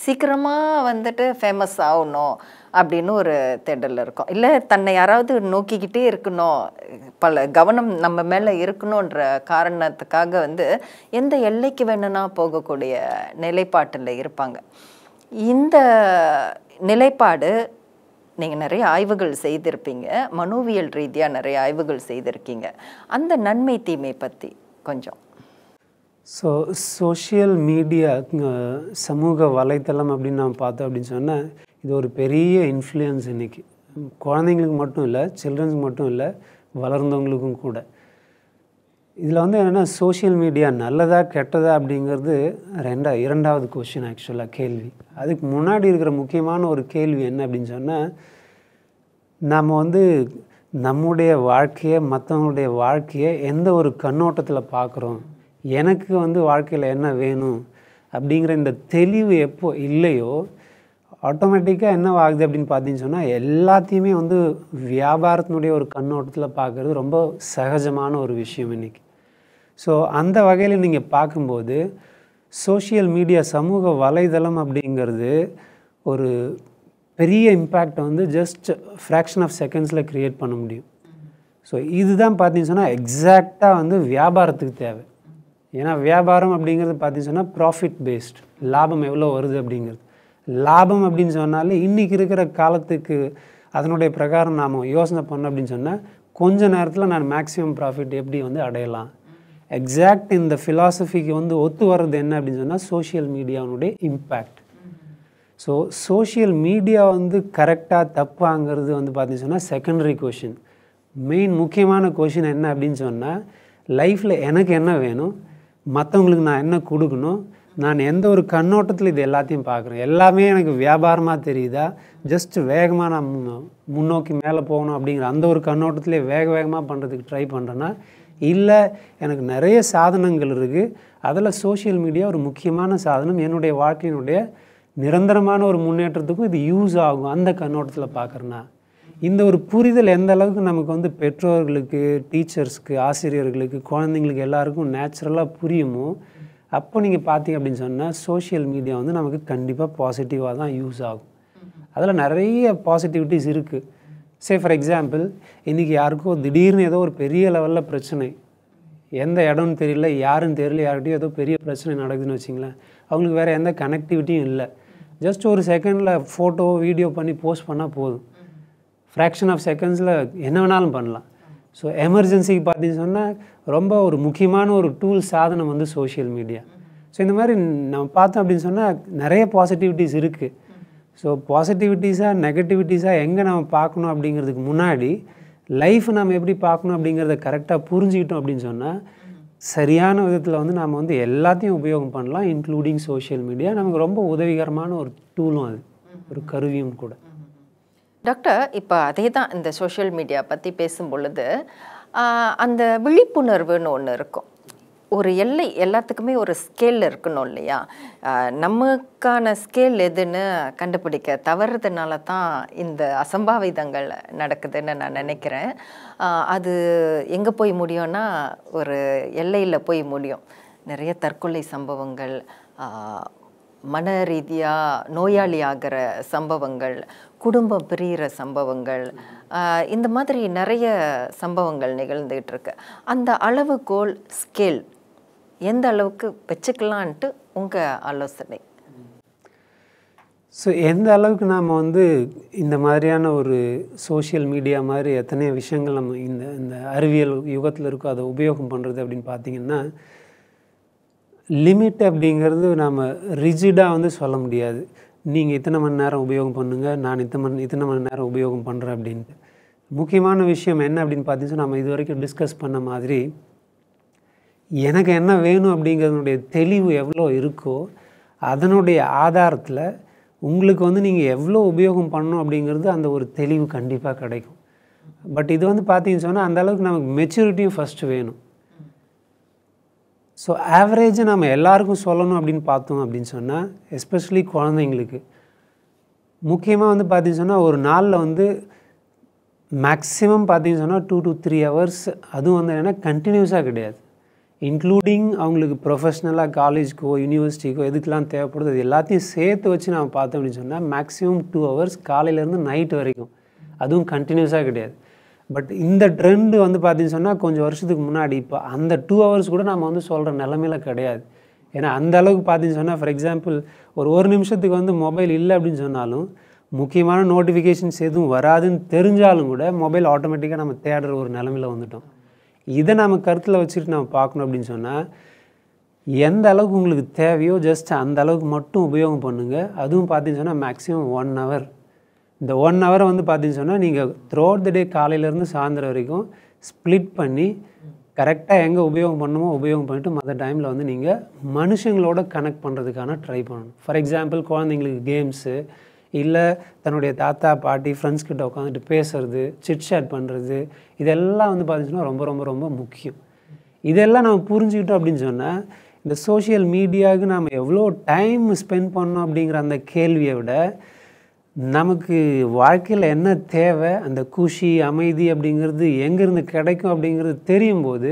சீக்கிரமாக வந்துட்டு ஃபேமஸ் ஆகணும் அப்படின்னு ஒரு தேடல் இருக்கும், இல்லை தன்னை யாராவது நோக்கிக்கிட்டே இருக்கணும், பல கவனம் நம்ம மேலே இருக்கணுன்ற காரணத்துக்காக வந்து எந்த எல்லைக்கு வேணும்னா போகக்கூடிய நிலைப்பாட்டில் இருப்பாங்க. இந்த நிலைப்பாடு நீங்கள் நிறைய ஆய்வுகள் செய்திருப்பீங்க, மனோவியல் ரீதியாக நிறைய ஆய்வுகள் செய்திருக்கீங்க. அந்த நன்மை தீமை பற்றி கொஞ்சம். ஸோ சோஷியல் மீடியா, சமூக வலைத்தளம் அப்படின்னு நம்ம பார்த்தோம் அப்படின்னு சொன்னால் இது ஒரு பெரிய இன்ஃப்ளூயன்ஸ் இன்றைக்கி. குழந்தைங்களுக்கு மட்டும் இல்லை, சில்ட்ரன்ஸுக்கு மட்டும் இல்லை, வளர்ந்தவங்களுக்கும் கூட. இதில் வந்து என்னென்னா சோஷியல் மீடியா நல்லதா கெட்டதா அப்படிங்கிறது இரண்டாவது கொஷின் ஆக்சுவலாக கேள்வி. அதுக்கு முன்னாடி இருக்கிற முக்கியமான ஒரு கேள்வி என்ன அப்படின்னு சொன்னால், நம்ம வந்து நம்முடைய வாழ்க்கையை மற்றவங்களுடைய வாழ்க்கையை எந்த ஒரு கண்ணோட்டத்தில் பார்க்குறோம், எனக்கு வந்து வாழ்க்கையில் என்ன வேணும், அப்படிங்கிற இந்த தெளிவு எப்போ இல்லையோ ஆட்டோமேட்டிக்காக என்ன ஆகுது அப்படின்னு பார்த்தீங்கன்னு சொன்னால் எல்லாத்தையுமே வந்து வியாபாரத்தினுடைய ஒரு கண்ணோட்டத்தில் பார்க்குறது ரொம்ப சகஜமான ஒரு விஷயம் இன்றைக்கி. ஸோ அந்த வகையில் நீங்கள் பார்க்கும்போது சோஷியல் மீடியா சமூக வலைதளம் அப்படிங்கிறது ஒரு பெரிய இம்பேக்டை வந்து ஜஸ்ட் ஃப்ராக்ஷன் ஆஃப் செகண்ட்ஸில் க்ரியேட் பண்ண முடியும். ஸோ இதுதான் பார்த்தீங்கன்னு சொன்னால் எக்ஸாக்டாக வந்து வியாபாரத்துக்கு தேவை. ஏன்னா வியாபாரம் அப்படிங்கிறது பார்த்தீங்கன்னு சொன்னால் ப்ராஃபிட் பேஸ்ட், லாபம் எவ்வளோ வருது அப்படிங்கிறது. லாபம் அப்படின்னு சொன்னாலே இன்றைக்கி இருக்கிற காலத்துக்கு அதனுடைய பிரகாரம் நாம் யோசனை பண்ணோம் அப்படின்னு சொன்னால் கொஞ்ச நேரத்தில் நான் மேக்ஸிமம் ப்ராஃபிட் எப்படி வந்து அடையலாம். எக்ஸாக்ட் இந்த ஃபிலாசபிக்கு வந்து ஒத்து வர்றது என்ன அப்படின்னு சொன்னால் சோஷியல் மீடியாவுடைய இம்பேக்ட். ஸோ சோஷியல் மீடியா வந்து கரெக்டாக தப்பாங்கிறது வந்து பார்த்தீங்கன்னு சொன்னால் செகண்டரி கொஷின். மெயின் முக்கியமான கொஷின் என்ன அப்படின்னு சொன்னால் லைஃப்பில் எனக்கு என்ன வேணும், மற்றவங்களுக்கு நான் என்ன கொடுக்கணும், நான் எந்த ஒரு கண்ணோட்டத்தில் இது எல்லாத்தையும் பார்க்குறேன், எல்லாமே எனக்கு வியாபாரமாக தெரியுதா, ஜஸ்ட் வேகமாக நான் முன்னோக்கி மேலே போகணும் அப்படிங்கிற அந்த ஒரு கண்ணோட்டத்திலே வேகமாக பண்ணுறதுக்கு ட்ரை பண்ணுறேன்னா, இல்லை எனக்கு நிறைய சாதனங்கள் இருக்குது, அதில் சோஷியல் மீடியா ஒரு முக்கியமான சாதனம், என்னுடைய வாழ்க்கையினுடைய நிரந்தரமான ஒரு முன்னேற்றத்துக்கும் இது யூஸ் ஆகும் அந்த கண்ணோட்டத்தில் பார்க்குறேன்னா, இந்த ஒரு புரிதல் எந்த அளவுக்கு நமக்கு வந்து பெற்றோர்களுக்கு, டீச்சர்ஸ்க்கு, ஆசிரியர்களுக்கு, குழந்தைங்களுக்கு எல்லாருக்கும் நேச்சுரலாக புரியுமோ அப்போ நீங்கள் பார்த்தீங்க அப்படின்னு சொன்னால் சோஷியல் மீடியா வந்து நமக்கு கண்டிப்பாக பாசிட்டிவாக தான் யூஸ் ஆகும். அதில் நிறைய பாசிட்டிவிட்டிஸ் இருக்குது. ஃபார் எக்ஸாம்பிள் இன்றைக்கி யாருக்கோ திடீர்னு ஏதோ ஒரு பெரிய லெவலில் பிரச்சனை, எந்த இடம்னு தெரியல, யாருன்னு தெரியல, யார்கிட்டையும் ஏதோ பெரிய பிரச்சனை நடக்குதுன்னு வச்சிங்களேன், அவங்களுக்கு வேறு எந்த கனெக்டிவிட்டியும் இல்லை. ஜஸ்ட் ஒரு செகண்டில் ஃபோட்டோ வீடியோ பண்ணி போஸ்ட் பண்ணால் போதும். ஃப்ராக்ஷன் ஆஃப் செகண்ட்ஸில் என்ன வேணாலும் பண்ணலாம். ஸோ எமர்ஜென்சிக்கு பார்த்தீங்கன்னு சொன்னால் ரொம்ப ஒரு முக்கியமான ஒரு டூல் சாதனம் வந்து சோஷியல் மீடியா. ஸோ இந்த மாதிரி நம்ம பார்த்தோம் அப்படின்னு சொன்னால் நிறைய பாசிட்டிவிட்டிஸ் இருக்குது. ஸோ பாசிட்டிவிட்டிஸாக நெகட்டிவிட்டிஸாக எங்கே நம்ம பார்க்கணும் அப்படிங்கிறதுக்கு முன்னாடி லைஃப் நம்ம எப்படி பார்க்கணும் அப்படிங்கிறத கரெக்டாக புரிஞ்சுக்கிட்டோம் அப்படின்னு சொன்னால் சரியான விதத்தில் வந்து நாம் வந்து எல்லாத்தையும் உபயோகம் பண்ணலாம், இன்க்ளூடிங் சோஷியல் மீடியா. நமக்கு ரொம்ப உதவிகரமான ஒரு டூலும் அது, ஒரு கருவியும் கூட. டாக்டர், இப்போ அதே தான் இந்த சோஷியல் மீடியா பற்றி பேசும் பொழுது அந்த விழிப்புணர்வுன்னு ஒன்று இருக்கும். ஒரு எல்லை எல்லாத்துக்குமே ஒரு ஸ்கேல் இருக்கணும் இல்லையா? நமக்கான ஸ்கேல் எதுன்னு கண்டுபிடிக்க தவறுறதுனால தான் இந்த அசம்பாவிதங்கள் நடக்குதுன்னு நான் நினைக்கிறேன். அது எங்கே போய் முடியும்னா ஒரு எல்லையில் போய் முடியும். நிறைய தற்கொலை சம்பவங்கள், மன ரீதியாக நோயாளி ஆகிற சம்பவங்கள், குடும்பம் பிரிகிற சம்பவங்கள், இந்த மாதிரி நிறைய சம்பவங்கள் நிகழ்ந்துகிட்டு இருக்கு. அந்த அளவுகோல் ஸ்கேல் எந்த அளவுக்கு வச்சுக்கலான்ட்டு உங்கள் ஆலோசனை? ஸோ எந்த அளவுக்கு நாம் வந்து இந்த மாதிரியான ஒரு சோஷியல் மீடியா மாதிரி எத்தனை விஷயங்கள் நம்ம இந்த அறிவியல் யுகத்தில் இருக்கோ அதை உபயோகம் பண்ணுறது அப்படின்னு பார்த்திங்கன்னா, லிமிட் அப்படிங்கிறது நாம் ரிஜிடாக வந்து சொல்ல முடியாது. நீங்கள் இத்தனை மணி நேரம் உபயோகம் பண்ணுங்கள், நான் இத்தனை மணி நேரம் உபயோகம் பண்ணுறேன் அப்படின்ட்டு. முக்கியமான விஷயம் என்ன அப்படின்னு பார்த்தீங்கன்னா, நம்ம இது வரைக்கும் டிஸ்கஸ் பண்ண மாதிரி எனக்கு என்ன வேணும் அப்படிங்கிறதுனுடைய தெளிவு எவ்வளோ இருக்கோ அதனுடைய ஆதாரத்தில் உங்களுக்கு வந்து நீங்கள் எவ்வளோ உபயோகம் பண்ணணும் அப்படிங்கிறது அந்த ஒரு தெளிவு கண்டிப்பாக கிடைக்கும். பட் இது வந்து பார்த்தீங்கன்னு சொன்னால் அந்தளவுக்கு நமக்கு மெச்சூரிட்டியும் ஃபஸ்ட்டு வேணும். ஸோ ஆவரேஜாக நம்ம எல்லாருக்கும் சொல்லணும் அப்படின்னு பார்த்தோம் அப்படின்னு சொன்னால், எஸ்பெஷலி குழந்தைங்களுக்கு முக்கியமாக வந்து பார்த்தீங்கன்னு சொன்னால் ஒரு நாளில் வந்து மேக்ஸிமம் பார்த்தீங்கன்னு சொன்னால் 2 to 3 hours, அதுவும் வந்து என்னென்னா கண்டினியூஸாக கிடையாது, இன்க்ளூடிங் அவங்களுக்கு ப்ரொஃபஷ்னலாக காலேஜ்க்கோ யூனிவர்சிட்டிக்கோ எதுக்கெலாம் தேவைப்படுது அது எல்லாத்தையும் சேர்த்து வச்சு நம்ம பார்த்தோம் அப்படின்னு சொன்னால் மேக்ஸிமம் 2 hours காலையிலேருந்து நைட் வரைக்கும், அதுவும் கண்டினியூஸாக கிடையாது. பட் இந்த ட்ரெண்டு வந்து பார்த்தீங்கன்னு சொன்னால் கொஞ்சம் வருஷத்துக்கு முன்னாடி இப்போ அந்த 2 hours கூட நம்ம வந்து சொல்கிற நிலமையில கிடையாது. ஏன்னா அந்த அளவுக்கு பார்த்தீங்கன்னு சொன்னால் ஃபார் எக்ஸாம்பிள் ஒரு நிமிஷத்துக்கு வந்து மொபைல் இல்லை அப்படின்னு சொன்னாலும் முக்கியமான நோட்டிஃபிகேஷன்ஸ் எதுவும் வராதுன்னு தெரிஞ்சாலும் கூட மொபைல் ஆட்டோமேட்டிக்காக நம்ம தேடுற ஒரு நிலமையில வந்துட்டோம். இதை நம்ம கருத்தில் வச்சுட்டு நம்ம பார்க்கணும் அப்படின்னு சொன்னால் எந்த அளவுக்கு உங்களுக்கு தேவையோ ஜஸ்ட் அந்த அளவுக்கு மட்டும் உபயோகம் பண்ணுங்கள். அதுவும் பார்த்தீங்கன்னு சொன்னால் மேக்ஸிமம் 1 hour. இந்த 1 hour வந்து பார்த்தீங்கன்னு சொன்னால் நீங்கள் த்ரூஅவுட் த டே காலையிலேருந்து சாயந்தரம் வரைக்கும் ஸ்ப்ளிட் பண்ணி கரெக்டாக எங்கே உபயோகம் பண்ணணுமோ உபயோகம் பண்ணிவிட்டு மற்ற டைமில் வந்து நீங்கள் மனுஷங்களோட கனெக்ட் பண்ணுறதுக்கான ட்ரை பண்ணணும். ஃபார் எக்ஸாம்பிள் குழந்தைங்களுக்கு கேம்ஸு, இல்லை தன்னுடைய தாத்தா பாட்டி ஃப்ரெண்ட்ஸ்கிட்ட உட்காந்துட்டு பேசுறது, சிட்சாட் பண்ணுறது, இதெல்லாம் வந்து பார்த்தீங்கன்னா ரொம்ப ரொம்ப ரொம்ப முக்கியம். இதெல்லாம் நம்ம புரிஞ்சுக்கிட்டோம் அப்படின்னு சொன்னால் இந்த சோஷியல் மீடியாவுக்கு நாம் எவ்வளோ டைம் ஸ்பெண்ட் பண்ணோம் அப்படிங்கிற அந்த கேள்வியை விட நமக்கு வாழ்க்கையில் என்ன தேவை, அந்த குஷி அமைதி அப்படிங்கிறது எங்கேருந்து கிடைக்கும் அப்படிங்கிறது தெரியும் போது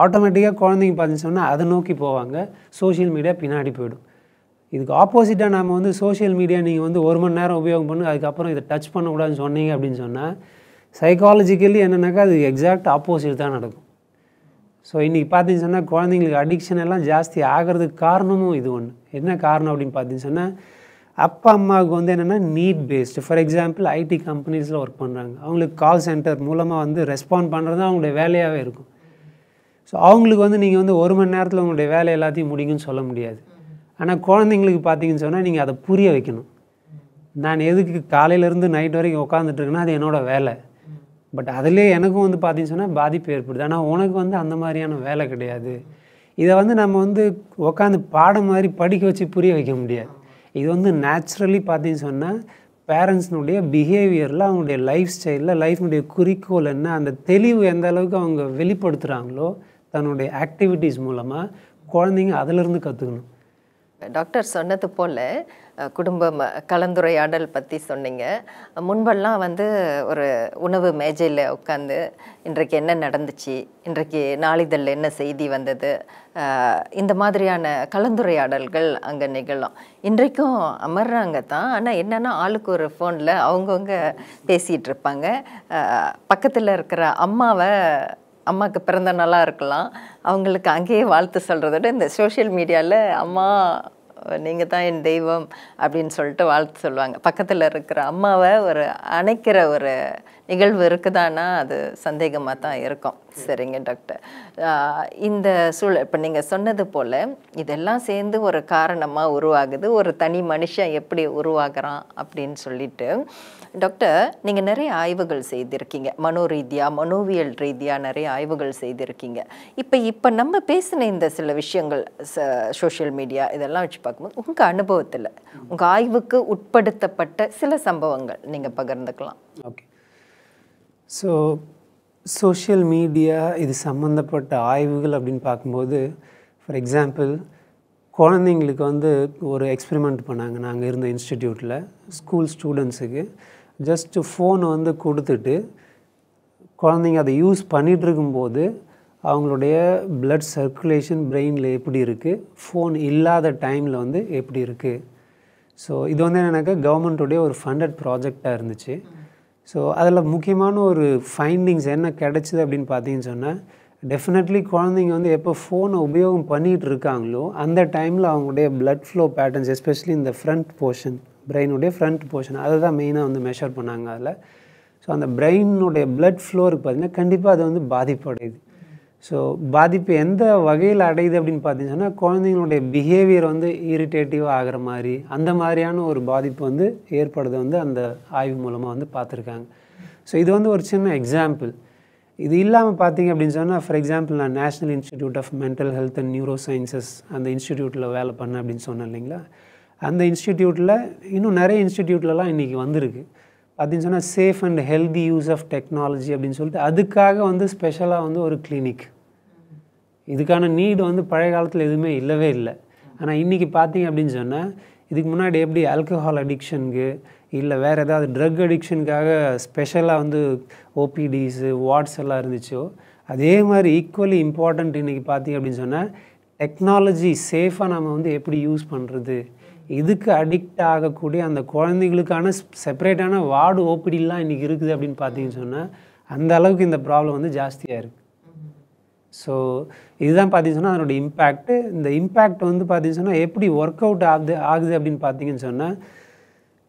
ஆட்டோமேட்டிக்காக குழந்தைங்க பார்த்துன்னு சொன்னால் அதை நோக்கி போவாங்க, சோஷியல் மீடியா பின்னாடி போயிடும். இதுக்கு ஆப்போசிட்டாக நாம் வந்து சோஷியல் மீடியா நீங்கள் வந்து 1 மணி நேரம் உபயோகம் பண்ணி அதுக்கப்புறம் இதை டச் பண்ணக்கூடாதுன்னு சொன்னீங்க அப்படின்னு சொன்னால் சைக்காலஜிக்கலி என்னென்னாக்கா அது எக்ஸாக்ட் ஆப்போசிட் தான் நடக்கும். ஸோ இன்றைக்கி பார்த்தீங்கன்னு சொன்னால் குழந்தைங்களுக்கு அடிக்ஷன் எல்லாம் ஜாஸ்தி ஆகிறதுக்கு காரணமும் இது ஒன்று. என்ன காரணம் அப்படின்னு பார்த்தீங்கன்னு சொன்னால் அப்பா அம்மாவுக்கு வந்து என்னென்னா need based. For example IT கம்பெனிஸில் ஒர்க் பண்ணுறாங்க, அவங்களுக்கு கால் சென்டர் மூலமாக வந்து ரெஸ்பாண்ட் பண்ணுறது தான் அவங்களுடைய வேலையாகவே இருக்கும். ஸோ அவங்களுக்கு வந்து நீங்கள் வந்து 1 மணி நேரத்தில் உங்களுடைய வேலை எல்லாத்தையும் முடியுங்கன்னு சொல்ல முடியாது. ஆனால் குழந்தைங்களுக்கு பார்த்தீங்கன்னு சொன்னால் நீங்கள் அதை புரிய வைக்கணும். நான் எதுக்கு காலையிலேருந்து நைட் வரைக்கும் உட்காந்துட்ருக்கேன்னா அது என்னோடய வேலை, பட் அதிலே எனக்கும் வந்து பார்த்தீங்கன்னு சொன்னால் பாதிப்பு ஏற்படுது. ஆனால் உனக்கு வந்து அந்த மாதிரியான வேலை கிடையாது. இதை வந்து நம்ம வந்து உட்காந்து பாடம் மாதிரி படிக்க வச்சு புரிய வைக்க முடியாது. இது வந்து நேச்சுரலி பார்த்தீங்கன்னு சொன்னால் பேரண்ட்ஸ்னுடைய பிஹேவியரில், அவங்களுடைய லைஃப் ஸ்டைலில், லைஃப்னுடைய குறிக்கோள் என்ன, அந்த தெளிவு எந்த அளவுக்கு அவங்க வெளிப்படுத்துகிறாங்களோ தன்னுடைய ஆக்டிவிட்டீஸ் மூலமாக குழந்தைங்க அதிலிருந்து கற்றுக்கணும். டாக்டர் சொன்னது போல் குடும்ப கலந்துரையாடல் பற்றி சொன்னீங்க. முன்பெல்லாம் வந்து ஒரு உணவு மேஜையில் உட்காந்து இன்றைக்கு என்ன நடந்துச்சு, இன்றைக்கு நாளிதழில் என்ன செய்தி வந்தது, இந்த மாதிரியான கலந்துரையாடல்கள் அங்கே நிகழும். இன்றைக்கும் அமர்றாங்க தான், ஆனால் என்னென்னா ஆளுக்கு ஒரு ஃபோனில் அவங்கவுங்க பேசிகிட்டு இருப்பாங்க. பக்கத்தில் இருக்கிற அம்மாவுக்கு பிறந்த நாளாக இருக்கலாம், அவங்களுக்கு அங்கேயே வாழ்த்து சொல்கிறத விட இந்த சோஷியல் மீடியாவில் அம்மா நீங்கள் தான் என் தெய்வம் அப்படின்னு சொல்லிட்டு வாழ்த்து சொல்லுவாங்க. பக்கத்தில் இருக்கிற அம்மாவை ஒரு அணைக்கிற ஒரு நிகழ்வு இருக்குதானா அது சந்தேகமாக தான் இருக்கும். சரிங்க டாக்டர், இந்த இப்போ நீங்கள் சொன்னது போல் இதெல்லாம் சேர்ந்து ஒரு காரணமாக உருவாகுது, ஒரு தனி மனுஷன் எப்படி உருவாகிறான் அப்படின்னு சொல்லிட்டு. டாக்டர், நீங்கள் நிறைய ஆய்வுகள் செய்திருக்கீங்க, மனோவியல் ரீதியாக நிறைய ஆய்வுகள் செய்திருக்கீங்க. இப்போ நம்ம பேசின இந்த சில விஷயங்கள் சோஷியல் மீடியா இதெல்லாம் வச்சு பார்க்கும்போது உங்கள் அனுபவத்தில் உங்கள் ஆய்வுக்கு உட்படுத்தப்பட்ட சில சம்பவங்கள் நீங்கள் பகிர்ந்துக்கலாம். ஓகே. ஸோ சோஷியல் மீடியா இது சம்மந்தப்பட்ட ஆய்வுகள் அப்படின்னு பார்க்கும்போது, ஃபார் எக்ஸாம்பிள் குழந்தைங்களுக்கு வந்து ஒரு எக்ஸ்பெரிமெண்ட் பண்ணாங்க நாங்கள் இருந்த இன்ஸ்டிடியூட்டில். ஸ்கூல் ஸ்டூடெண்ட்ஸுக்கு ஜஸ்ட்டு ஃபோனை வந்து கொடுத்துட்டு குழந்தைங்க அதை யூஸ் பண்ணிகிட்டு இருக்கும்போது அவங்களுடைய பிளட் சர்க்குலேஷன் பிரெயினில் எப்படி இருக்குது, ஃபோன் இல்லாத டைமில் வந்து எப்படி இருக்குது. ஸோ இது வந்து என்னென்னாக்கா கவர்மெண்ட்டுடைய ஒரு ஃபண்டட் ப்ராஜெக்டாக இருந்துச்சு. ஸோ அதில் முக்கியமான ஒரு ஃபைண்டிங்ஸ் என்ன கிடச்சிது அப்படின்னு பார்த்தீங்கன்னு சொன்னால், டெஃபினெட்லி குழந்தைங்க வந்து எப்போ ஃபோனை உபயோகம் பண்ணிகிட்டு இருக்காங்களோ அந்த டைமில் அவங்களுடைய பிளட் ஃப்ளோ பேட்டர்ன்ஸ், எஸ்பெஷலி இந்த ஃப்ரண்ட் போர்ஷன், பிரெயினுடைய ஃப்ரண்ட் போர்ஷன், அதை தான் மெயினாக வந்து மெஷர் பண்ணாங்க அதில். ஸோ அந்த பிரெயினுடைய பிளட் ஃப்ளோருக்கு பார்த்திங்கன்னா கண்டிப்பாக அது வந்து பாதிப்படையுது. ஸோ பாதிப்பு எந்த வகையில் அடையுது அப்படின்னு பார்த்தீங்கன்னா, குழந்தைங்களுடைய பிஹேவியர் வந்து இரிட்டேட்டிவாக ஆகிற மாதிரி அந்த மாதிரியான ஒரு பாதிப்பு வந்து ஏற்படுறது வந்து அந்த ஆய்வு மூலமாக வந்து பார்த்துருக்காங்க. ஸோ இது வந்து ஒரு சின்ன எக்ஸாம்பிள். இது இல்லாமல் பார்த்தீங்க அப்படின்னு சொன்னால், ஃபார் எக்ஸாம்பிள் நான் national institute of mental health and neurosciences அந்த இன்ஸ்டிடியூட்டில் வேலை பண்ணேன் அப்படின்னு சொன்னேன் இல்லைங்களா. அந்த இன்ஸ்டிடியூட்டில் இன்னும் நிறைய இன்ஸ்டிடியூட்லலாம் இன்றைக்கி வந்திருக்கு. பார்த்தீங்கன்னு சொன்னால் safe and healthy use of technology அப்படின்னு சொல்லிட்டு அதுக்காக வந்து ஸ்பெஷலாக வந்து ஒரு கிளினிக். இதுக்கான நீடு வந்து பழைய காலத்தில் எதுவுமே இல்லவே இல்லை. ஆனால் இன்றைக்கி பார்த்தீங்க அப்படின்னு சொன்னால், இதுக்கு முன்னாடி எப்படி ஆல்கஹால் அடிக்ஷனுக்கு இல்லை வேறு ஏதாவது ட்ரக் அடிக்ஷனுக்காக ஸ்பெஷலாக வந்து ஓபிடிஸு வார்ட்ஸ் எல்லாம் இருந்துச்சோ, அதே மாதிரி ஈக்குவலி இம்பார்ட்டண்ட் இன்றைக்கி பார்த்தீங்க அப்படின்னு சொன்னால் டெக்னாலஜி சேஃபாக நம்ம வந்து எப்படி யூஸ் பண்ணுறது, இதுக்கு அடிக்ட் ஆகக்கூடிய அந்த குழந்தைங்களுக்கான செப்பரேட்டான வார்டு ஓபிடிலாம் இன்றைக்கி இருக்குது அப்படின்னு பார்த்தீங்கன்னு சொன்னால் அந்த அளவுக்கு இந்த ப்ராப்ளம் வந்து ஜாஸ்தியாக இருக்குது. ஸோ இதுதான் பார்த்தீங்கன்னு சொன்னால் அதனுடைய இம்பேக்ட்டு. இந்த இம்பேக்ட் வந்து பார்த்தீங்கன்னு சொன்னால் எப்படி ஒர்க் அவுட் ஆகுது அப்படின்னு பார்த்தீங்கன்னு சொன்னால்,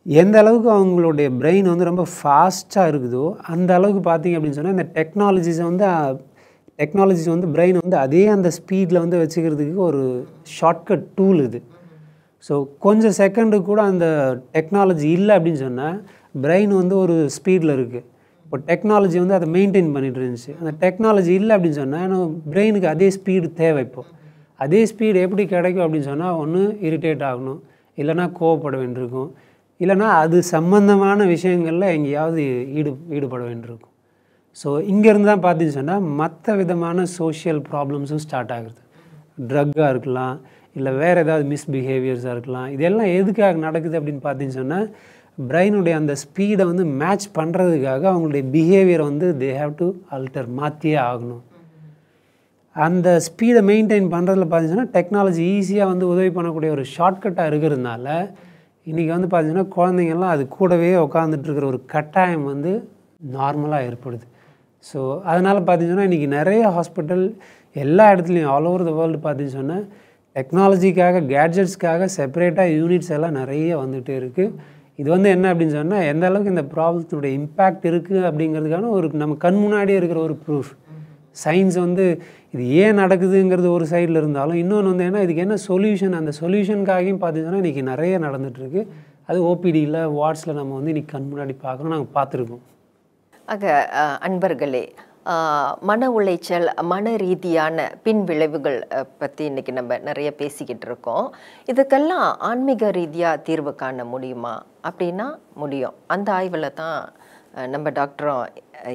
எந்த அளவுக்கு அவங்களுடைய பிரெயின் வந்து ரொம்ப ஃபாஸ்ட்டாக இருக்குதோ அந்த அளவுக்கு பார்த்தீங்க அப்படின்னு சொன்னால் இந்த டெக்னாலஜிஸ் வந்து பிரெயின் வந்து அதே அந்த ஸ்பீடில் வந்து வச்சுக்கிறதுக்கு ஒரு ஷார்ட்கட் டூல் இது. ஸோ கொஞ்சம் செகண்டு கூட அந்த டெக்னாலஜி இல்லை அப்படின்னு சொன்னால் பிரெயின் வந்து ஒரு ஸ்பீடில் இருக்குது. இப்போ டெக்னாலஜி வந்து அதை மெயின்டைன் பண்ணிட்டு இருந்துச்சு. அந்த டெக்னாலஜி இல்லை அப்படின்னு சொன்னால் பிரெயினுக்கு அதே ஸ்பீடு தேவை. இப்போது அதே ஸ்பீடு எப்படி கிடைக்கும் அப்படின்னு சொன்னால், ஒன்று இரிட்டேட் ஆகணும், இல்லைனா கோவப்பட வேண்டியிருக்கும், இல்லைனா அது சம்பந்தமான விஷயங்களில் எங்கேயாவது ஈடுபட வேண்டியிருக்கும். ஸோ இங்கேருந்து தான் பார்த்தீங்கன்னு சொன்னால் மற்ற விதமான சோஷியல் ப்ராப்ளம்ஸும் ஸ்டார்ட் ஆகுது. ட்ரக்காக இருக்கலாம், இல்லை வேறு ஏதாவது மிஸ்பிஹேவியர்ஸாக இருக்கலாம். இதெல்லாம் எதுக்காக நடக்குது அப்படின்னு பார்த்தீங்கன்னு சொன்னால், பிரெயினுடைய அந்த ஸ்பீடை வந்து மேட்ச் பண்ணுறதுக்காக அவங்களுடைய பிஹேவியரை வந்து தே ஹேவ் டு ஆல்டர், மாற்றியே ஆகணும். அந்த ஸ்பீடை மெயின்டைன் பண்ணுறதுல பார்த்தீங்கன்னா டெக்னாலஜி ஈஸியாக வந்து உதவி பண்ணக்கூடிய ஒரு ஷார்ட்கட்டாக இருக்கிறதுனால இன்றைக்கி வந்து பார்த்திங்கன்னா குழந்தைங்கள்லாம் அது கூடவே உட்காந்துட்ருக்கிற ஒரு கட்டாயம் வந்து நார்மலாக ஏற்படுது. ஸோ அதனால் பார்த்திங்கன்னா இன்றைக்கி நிறைய ஹாஸ்பிட்டல் எல்லா இடத்துலையும் ஆல் ஓவர் த வேர்ல்டு பார்த்திங்கன்னு சொன்னால் டெக்னாலஜிக்காக கேட்ஜெட்ஸ்க்காக செப்பரேட்டாக யூனிட்ஸ் எல்லாம் நிறைய வந்துகிட்டே இருக்குது. இது வந்து என்ன அப்படின்னு சொன்னால் எந்த அளவுக்கு இந்த ப்ராப்ளத்தினுடைய இம்பேக்ட் இருக்குது அப்படிங்கிறதுக்கான ஒரு நம்ம கண் முன்னாடியே இருக்கிற ஒரு ப்ரூஃப். சயின்ஸ் வந்து இது ஏன் நடக்குதுங்கிறது ஒரு சைடில் இருந்தாலும் இன்னொன்று வந்து ஏன்னா இதுக்கு என்ன சொல்யூஷன், அந்த சொல்யூஷனுக்காகவும் பார்த்தீங்கன்னா இன்றைக்கி நிறைய நடந்துகிட்ருக்கு. அது ஓபிடியில் வார்ட்ஸில் நம்ம வந்து இன்றைக்கி கண் முன்னாடி பார்க்குறோம், நாங்கள் பார்த்துருக்கோம். ஆக அன்பர்களே, மன உளைச்சல், மன ரீதியான பின் விளைவுகள் பற்றி இன்றைக்கி நம்ம நிறைய பேசிக்கிட்டு இருக்கோம். இதுக்கெல்லாம் ஆன்மீக ரீதியாக தீர்வு காண முடியுமா அப்படின்னா முடியும். அந்த ஆய்வில் தான் நம்ம டாக்டரும்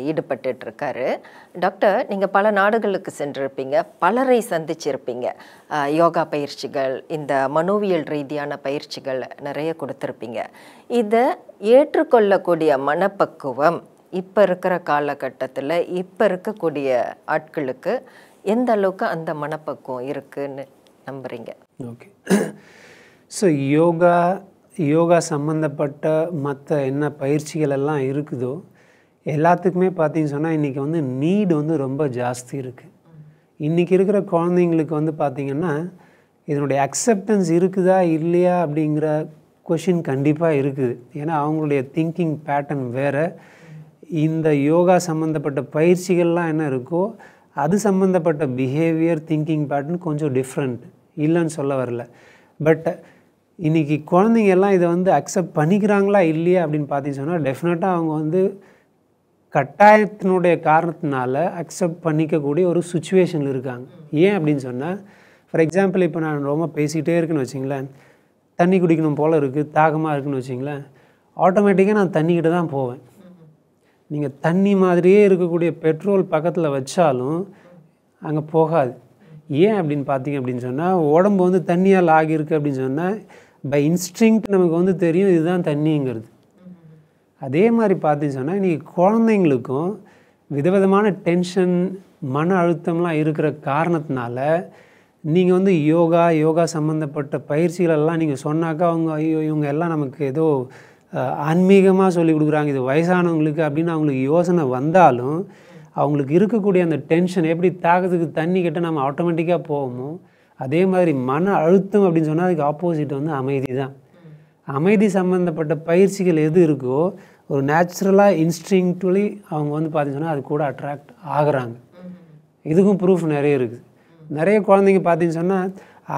ஈடுபட்டுருக்காரு. டாக்டர், நீங்கள் பல நாடுகளுக்கு சென்றிருப்பீங்க, பலரை சந்திச்சிருப்பீங்க, யோகா பயிற்சிகள், இந்த மனோவியல் ரீதியான பயிற்சிகள் நிறைய கொடுத்துருப்பீங்க. இதை ஏற்றுக்கொள்ளக்கூடிய மனப்பக்குவம் இப்போ இருக்கிற காலகட்டத்தில் இப்போ இருக்கக்கூடிய ஆட்களுக்கு எந்த அளவுக்கு அந்த மனப்பக்குவம் இருக்குன்னு நம்புகிறீங்க? ஓகே. ஸோ யோகா சம்மந்தப்பட்ட மற்ற என்ன பயிற்சிகள் எல்லாம் இருக்குதோ எல்லாத்துக்குமே பார்த்தீங்கன்னு சொன்னால் இன்றைக்கி வந்து நீடு வந்து ரொம்ப ஜாஸ்தி இருக்குது. இன்றைக்கி இருக்கிற குழந்தைங்களுக்கு வந்து பார்த்திங்கன்னா இதனுடைய அக்செப்டன்ஸ் இருக்குதா இல்லையா அப்படிங்கிற கொஷின் கண்டிப்பாக இருக்குது. ஏன்னா அவங்களுடைய திங்கிங் பேட்டர்ன் வேறு. இந்த யோகா சம்மந்தப்பட்ட பயிற்சிகள்லாம் என்ன இருக்கோ அது சம்மந்தப்பட்ட பிஹேவியர், திங்கிங் பேட்டர்ன் கொஞ்சம் டிஃப்ரெண்ட், இல்லைன்னு சொல்ல வரல. பட் இன்றைக்கி குழந்தைங்க எல்லாம் இதை வந்து அக்செப்ட் பண்ணிக்கிறாங்களா இல்லையா அப்படின்னு பார்த்தீங்கன்னு சொன்னால் டெஃபினட்டாக அவங்க வந்து கட்டாயத்தினுடைய காரணத்தினால அக்செப்ட் பண்ணிக்கக்கூடிய ஒரு சுச்சுவேஷனில் இருக்காங்க. ஏன் அப்படின்னு சொன்னால், ஃபார் எக்ஸாம்பிள் இப்போ நான் ரொம்ப பேசிகிட்டே இருக்குன்னு வச்சிங்களேன், தண்ணி குடிக்கணும் போல் இருக்குது, தாகமாக இருக்குன்னு வச்சிங்களேன், ஆட்டோமேட்டிக்காக நான் தண்ணிக்கிட்ட தான் போவேன். நீங்கள் தண்ணி மாதிரியே இருக்கக்கூடிய பெட்ரோல் பக்கத்தில் வச்சாலும் அங்கே போகாது. ஏன் அப்படின்னு பார்த்தீங்க அப்படின்னு சொன்னால் உடம்பு வந்து தண்ணியால் ஆகியிருக்கு அப்படின்னு சொன்னால் பை இன்ஸ்டிங்க்ட் நமக்கு வந்து தெரியும் இதுதான் தண்ணிங்கிறது. அதே மாதிரி பார்த்தீங்கன்னு சொன்னால் இன்றைக்கி குழந்தைங்களுக்கும் விதவிதமான டென்ஷன், மன அழுத்தம்லாம் இருக்கிற காரணத்தினால நீங்கள் வந்து யோகா சம்மந்தப்பட்ட பயிற்சிகளெல்லாம் நீங்கள் சொன்னாக்கா அவங்க ஐயோ இவங்க எல்லாம் நமக்கு ஏதோ ஆன்மீகமாக சொல்லி கொடுக்குறாங்க, இது வயசானவங்களுக்கு அப்படின்னு அவங்களுக்கு யோசனை வந்தாலும் அவங்களுக்கு இருக்கக்கூடிய அந்த டென்ஷன் எப்படி தாகத்துக்கு தண்ணி கிட்ட நம்ம ஆட்டோமேட்டிக்காக போவோமோ அதே மாதிரி மன அழுத்தம் அப்படின்னு சொன்னால் அதுக்கு ஆப்போசிட் வந்து அமைதி தான். அமைதி சம்மந்தப்பட்ட பயிற்சிகள் எது இருக்கோ ஒரு நேச்சுரலாக இன்ஸ்டிங்க்டுவலி அவங்க வந்து பார்த்தீங்கன்னா அது கூட அட்ராக்ட் ஆகுறாங்க. இதுக்கும் ப்ரூஃப் நிறைய இருக்குது. நிறைய குழந்தைங்க பார்த்தீங்கன்னு சொன்னால்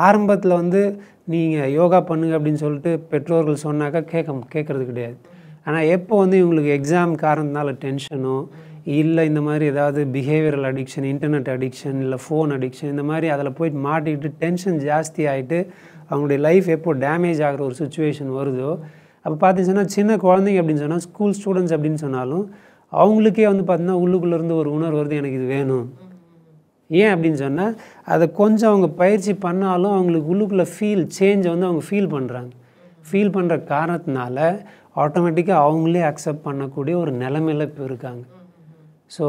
ஆரம்பத்தில் வந்து நீங்கள் யோகா பண்ணுங்க அப்படின்னு சொல்லிட்டு பெற்றோர்கள் சொன்னாக்கா கேட்குறது கிடையாது. ஆனால் எப்போ வந்து இவங்களுக்கு எக்ஸாம் காரணத்தினால டென்ஷனோ இல்லை இந்த மாதிரி ஏதாவது பிஹேவியரல் அடிக்ஷன், இன்டர்நெட் அடிக்ஷன், இல்லை ஃபோன் அடிக்ஷன், இந்த மாதிரி அதில் போயிட்டு மாட்டிக்கிட்டு டென்ஷன் ஜாஸ்தி ஆகிட்டு அவங்களுடைய லைஃப் எப்போ டேமேஜ் ஆகிற ஒரு சுச்சுவேஷன் வருதோ அப்போ பார்த்தீங்கன்னா சின்ன குழந்தைங்க அப்படின்னு சொன்னால் ஸ்கூல் ஸ்டூடெண்ட்ஸ் அப்படின்னு சொன்னாலும் அவங்களுக்கே வந்து பார்த்தீங்கன்னா உள்ளுக்குள்ளேருந்து ஒரு உணர்வு வருது, எனக்கு இது வேணும். ஏன் அப்படின்னு சொன்னால் அதை கொஞ்சம் அவங்க பயிற்சி பண்ணாலும் அவங்களுக்கு உள்ளுக்குள்ளே சேஞ்சை வந்து அவங்க ஃபீல் பண்ணுற காரணத்தினால ஆட்டோமேட்டிக்காக அவங்களே அக்செப்ட் பண்ணக்கூடிய ஒரு நிலைமையில் இப்போ இருக்காங்க. ஸோ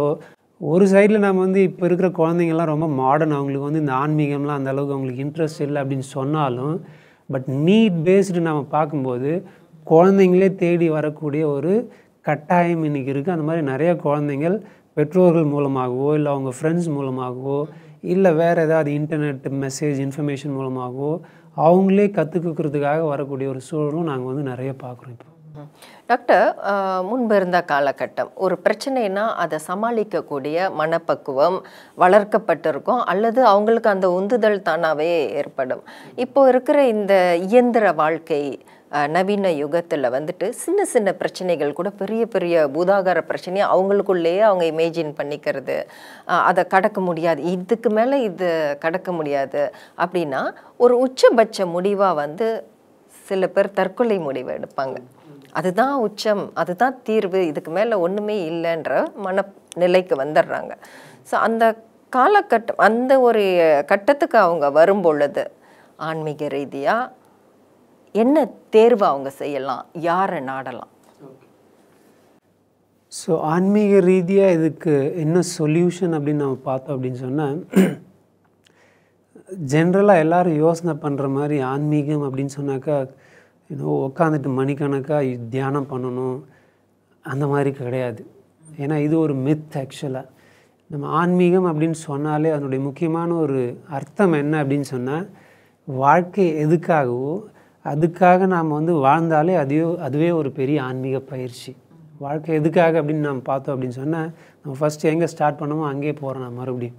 ஒரு சைடில் நம்ம வந்து இப்போ இருக்கிற குழந்தைங்கள்லாம் ரொம்ப மாடர்ன், அவங்களுக்கு வந்து இந்த ஆன்மீகம்லாம் அந்த அளவுக்கு அவங்களுக்கு இன்ட்ரெஸ்ட் இல்லை அப்படின்னு சொன்னாலும் பட் நீட் பேஸ்டு நம்ம பார்க்கும்போது குழந்தைங்களே தேடி வரக்கூடிய ஒரு கட்டாயம் இன்றைக்கி இருக்குது. அந்த மாதிரி நிறைய குழந்தைங்கள் பெற்றோர்கள் மூலமாகவோ இல்லை அவங்க ஃப்ரெண்ட்ஸ் மூலமாகவோ இல்லை வேறு ஏதாவது இன்டர்நெட் மெசேஜ் இன்ஃபர்மேஷன் மூலமாகவோ அவங்களே கற்றுக்கிறதுக்காக வரக்கூடிய ஒரு சூழலும் நாங்கள் வந்து நிறைய பார்க்குறோம். இப்போ டாக்டர், முன்பு இருந்த காலகட்டம் ஒரு பிரச்சனைனா அதை சமாளிக்கக்கூடிய மனப்பக்குவம் வளர்க்கப்பட்டிருக்கும் அல்லது அவங்களுக்கு அந்த உந்துதல் தானாகவே ஏற்படும். இப்போ இருக்கிற இந்த இயந்திர வாழ்க்கை நவீன யுகத்தில் வந்துட்டு சின்ன சின்ன பிரச்சனைகள் கூட பெரிய பெரிய பூதாகார பிரச்சனையை அவங்களுக்குள்ளேயே அவங்க இமேஜின் பண்ணிக்கிறது, அதை கடக்க முடியாது, இதுக்கு மேலே இது கடக்க முடியாது அப்படின்னா ஒரு உச்சபட்ச முடிவாக வந்து சில பேர் தற்கொலை முடிவு எடுப்பாங்க. அதுதான் உச்சம், அதுதான் தீர்வு, இதுக்கு மேலே ஒன்றுமே இல்லைன்ற மனநிலைக்கு வந்துடுறாங்க. ஸோ அந்த காலகட்டம் அந்த ஒரு கட்டத்துக்கு அவங்க வரும் பொழுது ஆன்மீக ரீதியாக என்ன தேர்வு அவங்க செய்யலாம், யாரை நாடலாம்? ஸோ ஆன்மீக ரீதியாக இதுக்கு என்ன சொல்யூஷன் அப்படின்னு நம்ம பார்த்தோம் அப்படின்னு சொன்னால், ஜென்ரலாக எல்லோரும் யோசனை பண்ணுற மாதிரி ஆன்மீகம் அப்படின்னு சொன்னாக்கா உட்காந்துட்டு மணிக்கணக்காக தியானம் பண்ணணும் அந்த மாதிரி கிடையாது. ஏன்னா இது ஒரு மித். ஆக்சுவலாக நம்ம ஆன்மீகம் அப்படின்னு சொன்னாலே அதனுடைய முக்கியமான ஒரு அர்த்தம் என்ன அப்படின்னு சொன்னால், வாழ்க்கை எதுக்காகவோ அதுக்காக நாம் வாழ்ந்தாலே அதுவே ஒரு பெரிய ஆன்மீக பயிற்சி. வாழ்க்கை எதுக்காக அப்படின்னு நாம் பார்த்தோம் அப்படின்னு சொன்னால், நம்ம ஃபஸ்ட்டு எங்கே ஸ்டார்ட் பண்ணோமோ அங்கேயே போகிறோம் நான் மறுபடியும்.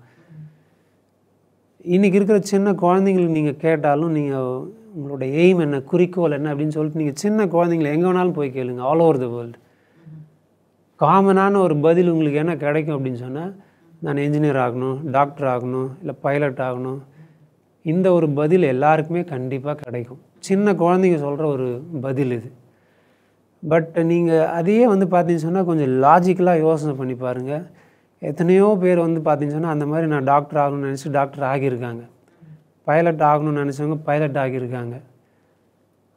இன்றைக்கி இருக்கிற சின்ன குழந்தைங்களுக்கு நீங்கள் கேட்டாலும், நீங்கள் உங்களோட எய்ம் என்ன, குறிக்கோள் என்ன அப்படின்னு சொல்லிட்டு நீங்கள் சின்ன குழந்தைங்களை எங்கே வேணாலும் போய் கேளுங்க, ஆல் ஓவர் த வேர்ல்டு. காமனான ஒரு பதில் உங்களுக்கு என்ன கிடைக்கும் அப்படின்னு சொன்னால், நான் என்ஜினியர் ஆகணும், டாக்டர் ஆகணும், இல்லை பைலட் ஆகணும். இந்த ஒரு பதில் எல்லாருக்குமே கண்டிப்பாக கிடைக்கும். சின்ன குழந்தைங்க சொல்கிற ஒரு பதில் இது. பட் நீங்கள் அதையே பார்த்தீங்கன்னு சொன்னால் கொஞ்சம் லாஜிக்கலாக யோசனை பண்ணி பாருங்கள். எத்தனையோ பேர் பார்த்தீங்கன்னு சொன்னால் அந்த மாதிரி நான் டாக்டர் ஆகணும்னு நினச்சி டாக்டர் ஆகியிருக்காங்க, பைலட் ஆகணும்னு நினச்சவங்க பைலட் ஆகியிருக்காங்க.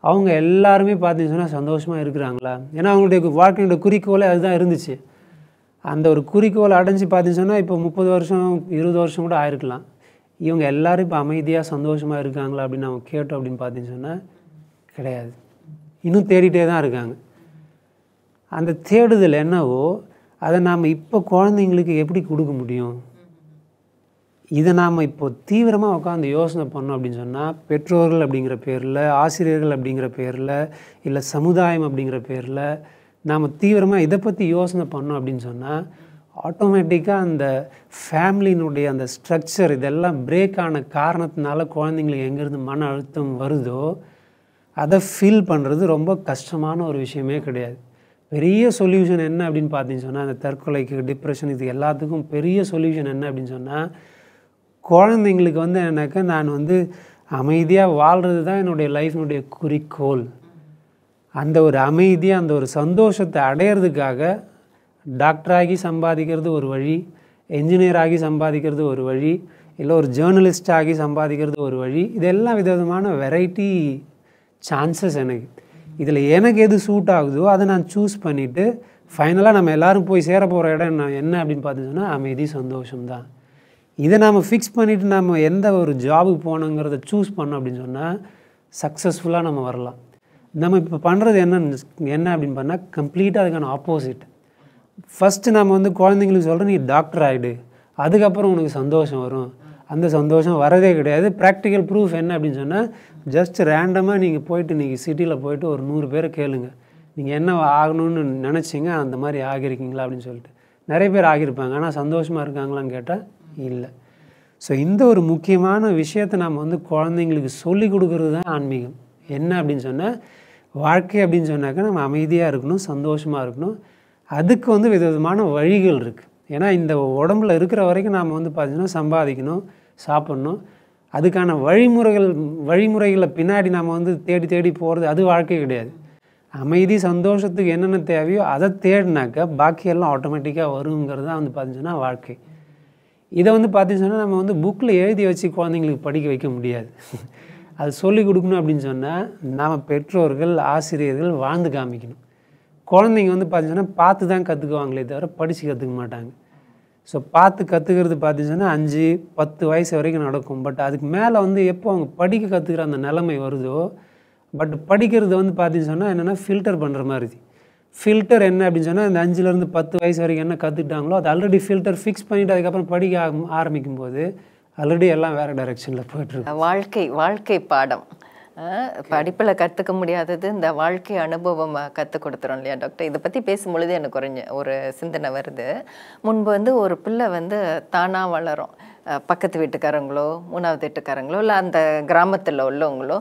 அவங்க எல்லாருமே பார்த்தீங்கன்னு சொன்னால் சந்தோஷமாக இருக்கிறாங்களா? ஏன்னா அவங்களுடைய வாழ்க்கையோட குறிக்கோளே அதுதான் இருந்துச்சு. அந்த ஒரு குறிக்கோளை அடைஞ்சு பார்த்தீங்கன்னு சொன்னால் இப்போ 30 வருஷம் 20 வருஷம் கூட ஆயிருக்கலாம். இவங்க எல்லோரும் இப்போ அமைதியாக சந்தோஷமாக இருக்காங்களா அப்படின்னு அவங்க கேட்டோம் அப்படின்னு பார்த்தீங்கன்னு சொன்னால் கிடையாது. இன்னும் தேடிட்டே தான் இருக்காங்க. அந்த தேடுதல் என்னவோ அதை நாம் இப்போ குழந்தைங்களுக்கு எப்படி கொடுக்க முடியும்? இதை நாம் இப்போ தீவிரமாக உட்காந்து யோசனை பண்ணோம் அப்படின்னு சொன்னால், பெற்றோர்கள் அப்படிங்கிற பேரில், ஆசிரியர்கள் அப்படிங்கிற பேரில், இல்லை சமுதாயம் அப்படிங்கிற பேரில் நாம் தீவிரமாக இதை பற்றி யோசனை பண்ணோம் அப்படின்னு சொன்னால், ஆட்டோமேட்டிக்காக அந்த ஃபேமிலியினுடைய அந்த ஸ்ட்ரக்சர் இதெல்லாம் பிரேக் ஆன காரணத்தினால குழந்தைங்களுக்கு எங்கேருந்து மன அழுத்தம் வருதோ அதை ஃபீல் பண்ணுறது ரொம்ப கஷ்டமான ஒரு விஷயமே கிடையாது. பெரிய சொல்யூஷன் என்ன அப்படின்னு பார்த்தீங்கன்னு சொன்னால், அந்த தற்கொலைக்கு, டிப்ரெஷன், இது எல்லாத்துக்கும் பெரிய சொல்யூஷன் என்ன அப்படின்னு சொன்னால், குழந்தைங்களுக்கு என்னக்கா நான் அமைதியாக வாழ்கிறது தான் என்னுடைய லைஃப்னுடைய குறிக்கோள். அந்த ஒரு அமைதியாக அந்த ஒரு சந்தோஷத்தை அடையிறதுக்காக டாக்டராகி சம்பாதிக்கிறது ஒரு வழி, என்ஜினியர் ஆகி சம்பாதிக்கிறது ஒரு வழி, இல்லை ஒரு ஜேர்னலிஸ்ட் ஆகி சம்பாதிக்கிறது ஒரு வழி. இதெல்லாம் விதவிதமான வெரைட்டி சான்சஸ் எனக்கு. இதில் எனக்கு எது சூட் ஆகுதோ அதை நான் சூஸ் பண்ணிவிட்டு ஃபைனலாக நம்ம எல்லோரும் போய் சேர போகிற இடம் என்ன அப்படின்னு பார்த்தீங்கன்னா அமைதி, சந்தோஷம்தான். இதை நாம் ஃபிக்ஸ் பண்ணிவிட்டு நம்ம எந்த ஒரு ஜாபுக்கு போகணுங்கிறத சூஸ் பண்ணோம் அப்படின்னு சொன்னால் சக்ஸஸ்ஃபுல்லாக நம்ம வரலாம். நம்ம இப்போ பண்ணுறது என்ன அப்படின்னு பண்ணால் கம்ப்ளீட்டாக அதுக்கான ஆப்போசிட். ஃபஸ்ட்டு நம்ம குழந்தைங்களுக்கு சொல்கிறோம், நீ டாக்டர் ஆகிடு, அதுக்கப்புறம் உனக்கு சந்தோஷம் வரும். அந்த சந்தோஷம் வரதே கிடையாது. ப்ராக்டிக்கல் ப்ரூஃப் என்ன அப்படின்னு சொன்னால், ஜஸ்ட் ரேண்டமாக நீங்கள் போய்ட்டு நீங்கள் சிட்டியில் போய்ட்டு ஒரு 100 பேரை கேளுங்க, நீங்கள் என்ன ஆகணும்னு நினச்சிங்க அந்த மாதிரி ஆகியிருக்கீங்களா அப்படின்னு சொல்லிட்டு. நிறைய பேர் ஆகியிருப்பாங்க, ஆனால் சந்தோஷமாக இருக்காங்களான்னு கேட்டால் இல்லை. ஸோ இந்த ஒரு முக்கியமான விஷயத்தை நம்ம குழந்தைங்களுக்கு சொல்லிக் கொடுக்குறது தான் ஆன்மீகம். என்ன அப்படின்னு சொன்னால், வாழ்க்கை அப்படின்னு சொன்னாக்கா நம்ம அமைதியாக இருக்கணும், சந்தோஷமாக இருக்கணும். அதுக்கு விதவிதமான வழிகள் இருக்குது. ஏன்னா இந்த உடம்புல இருக்கிற வரைக்கும் நாம் பார்த்தீங்கன்னா சம்பாதிக்கணும், சாப்பிட்ணும். அதுக்கான வழிமுறைகளை பின்னாடி நாம் தேடி தேடி போகிறது அது வாழ்க்கை கிடையாது. அமைதி, சந்தோஷத்துக்கு என்னென்ன தேவையோ அதை தேடினாக்கா பாக்கியெல்லாம் ஆட்டோமேட்டிக்காக வருங்கிறது தான் பார்த்தீங்கன்னா வாழ்க்கை. இதை பார்த்தீங்கன்னா நம்ம புக்கில் எழுதி வச்சு குழந்தைங்களுக்கு படிக்க வைக்க முடியாது. அது சொல்லிக் கொடுக்கணும் அப்படின்னு சொன்னால் நாம் பெற்றோர்கள், ஆசிரியர்கள் வாழ்ந்து காமிக்கணும். குழந்தைங்க பார்த்தீங்கன்னா பார்த்து தான் கற்றுக்குவாங்களே தவிர படித்து கற்றுக்க மாட்டாங்க. ஸோ பார்த்து கற்றுக்கிறது பார்த்தீங்கன்னா 5-10 வயசு வரைக்கும் நடக்கும். பட் அதுக்கு மேலே எப்போ அவங்க படிக்க கற்றுக்கிற அந்த நிலைமை வருதோ, பட் படிக்கிறது பார்த்தீங்கன்னு சொன்னால் என்னென்னா ஃபில்டர் பண்ணுற மாதிரி. ஃபில்டர் என்ன அப்படின்னு சொன்னால், இந்த 5லேருந்து 10 வயசு வரைக்கும் என்ன கற்றுக்கிட்டாங்களோ அது ஆல்ரெடி ஃபில்டர் ஃபிக்ஸ் பண்ணிவிட்டு அதுக்கப்புறம் படிக்க ஆரம்பிக்கும் போது ஆல்ரெடி எல்லாம் வேறு டைரெக்ஷனில் போய்ட்டுருக்கு. வாழ்க்கை பாடம் படிப்பில் கற்றுக்க முடியாதது இந்த வாழ்க்கை அனுபவம் கற்றுக் கொடுத்துரும் இல்லையா டாக்டர்? இதை பற்றி பேசும்பொழுது எனக்கு ஒரு சிந்தனை வருது. முன்பு ஒரு பிள்ளை தானாக வளரும். பக்கத்து வீட்டுக்காரங்களோ, 3வது வீட்டுக்காரங்களோ, இல்லை அந்த கிராமத்தில் உள்ளவங்களோ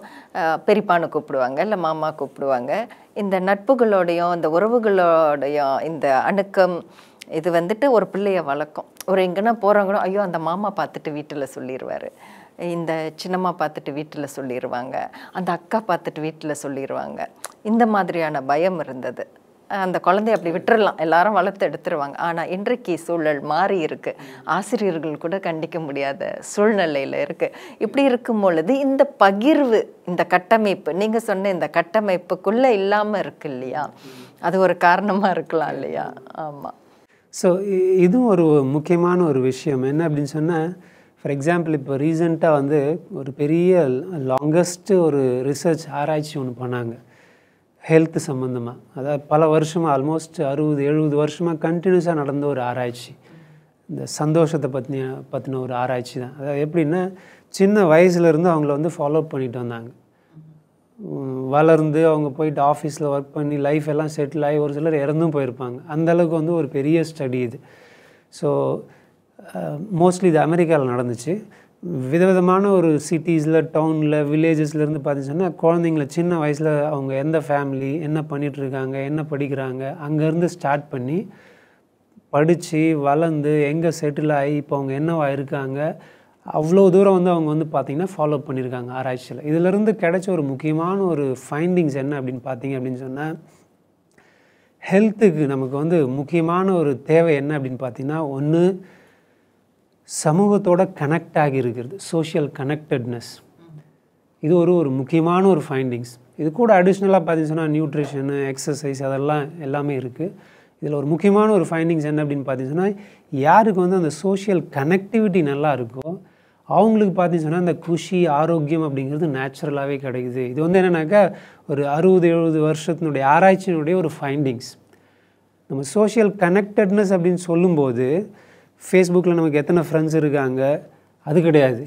பெரியப்பான்னு கூப்பிடுவாங்க, இல்லை மாமா கூப்பிடுவாங்க. இந்த நட்புகளோடையும் இந்த உறவுகளோடையும் இந்த அணுக்கம் இது ஒரு பிள்ளையை வளர்க்கும். எங்கன்னா போகிறவங்களும் ஐயோ அந்த மாமா பார்த்துட்டு வீட்டில் சொல்லிடுவார், இந்த சின்னம்மா பார்த்துட்டு வீட்டில் சொல்லிடுவாங்க, அந்த அக்கா பார்த்துட்டு வீட்டில் சொல்லிடுவாங்க. இந்த மாதிரியான பயம் இருந்தது. அந்த குழந்தைய அப்படி விட்டுறலாம், எல்லாரும் வளர்த்து எடுத்துருவாங்க. ஆனால் இன்றைக்கு சூழல் மாறி இருக்கு, ஆசிரியர்கள் கூட கண்டிக்க முடியாத சூழ்நிலையில் இருக்கு. இப்படி இருக்கும் பொழுது இந்த பகிர்வு, இந்த கட்டமைப்பு, நீங்கள் சொன்ன இந்த கட்டமைப்புக்குள்ளே இல்லாமல் இருக்கு இல்லையா, அது ஒரு காரணமாக இருக்கலாம் இல்லையா? ஆமாம். ஸோ இதுவும் ஒரு முக்கியமான ஒரு விஷயம். என்ன அப்படின்னு சொன்னால், ஃபார் எக்ஸாம்பிள் இப்போ ரீசெண்டாக வந்து ஒரு பெரிய லாங்கஸ்ட்டு ஒரு ரிசர்ச் ஆராய்ச்சி ஒன்று பண்ணாங்க ஹெல்த் சம்மந்தமாக. அதாவது பல வருஷமாக, ஆல்மோஸ்ட் 60-70 வருஷமாக கண்டினியூஸாக நடந்த ஒரு ஆராய்ச்சி. இந்த சந்தோஷத்தை பற்றின ஒரு ஆராய்ச்சி தான். அதாவது எப்படின்னா, சின்ன வயசுலேருந்து அவங்கள வந்து ஃபாலோ பண்ணிட்டு வந்தாங்க. வளர்ந்து அவங்க போயிட்டு ஆஃபீஸில் ஒர்க் பண்ணி லைஃப் எல்லாம் செட்டில் ஆகி ஒரு சிலர் இறந்தும் போயிருப்பாங்க. அந்தளவுக்கு வந்து ஒரு பெரிய ஸ்டடி இது. ஸோ மோஸ்ட்லி இது அமெரிக்காவில் நடந்துச்சு. விதவிதமான ஒரு சிட்டிஸில், டவுனில், வில்லேஜஸ்லேருந்து பார்த்திங்கன்னா குழந்தைங்கள சின்ன வயசில் அவங்க எந்த ஃபேமிலி, என்ன பண்ணிகிட்ருக்காங்க, என்ன படிக்கிறாங்க, அங்கேருந்து ஸ்டார்ட் பண்ணி படித்து வளர்ந்து எங்கே செட்டில் ஆகி இப்போ அவங்க என்னவா இருக்காங்க, அவ்வளோ தூரம் வந்து அவங்க வந்து பார்த்திங்கன்னா ஃபாலோ பண்ணியிருக்காங்க ஆராய்ச்சியில். இதிலேருந்து கிடைச்ச ஒரு முக்கியமான ஒரு ஃபைண்டிங்ஸ் என்ன அப்படின்னு பார்த்தீங்க அப்படின்னு சொன்னால், ஹெல்த்துக்கு நமக்கு வந்து முக்கியமான ஒரு தேவை என்ன அப்படின்னு பார்த்திங்கன்னா, ஒன்று சமூகத்தோட கனெக்ட் ஆகி இருக்கிறது, சோஷியல் கனெக்டட்னஸ். இது ஒரு முக்கியமான ஒரு ஃபைண்டிங்ஸ். இது கூட அடிஷ்னலாக பார்த்தீங்கன்னா நியூட்ரிஷனு, எக்ஸசைஸ், அதெல்லாம் எல்லாமே இருக்குது. இதில் ஒரு முக்கியமான ஒரு ஃபைண்டிங்ஸ் என்ன அப்படின்னு பார்த்தீங்கன்னா, யாருக்கு வந்து அந்த சோஷியல் கனெக்டிவிட்டி நல்லா இருக்கோ அவங்களுக்கு பார்த்தீங்கன்னா அந்த குஷி, ஆரோக்கியம் அப்படிங்கிறது நேச்சுரலாகவே கிடைக்குது. இது வந்து என்னென்னாக்கா ஒரு 60-70 வருஷத்தினுடைய ஆராய்ச்சியினுடைய ஒரு ஃபைண்டிங்ஸ். நம்ம சோஷியல் கனெக்டட்னஸ் அப்படின்னு சொல்லும்போது ஃபேஸ்புக்கில் நமக்கு எத்தனை ஃப்ரெண்ட்ஸ் இருக்காங்க அது கிடையாது.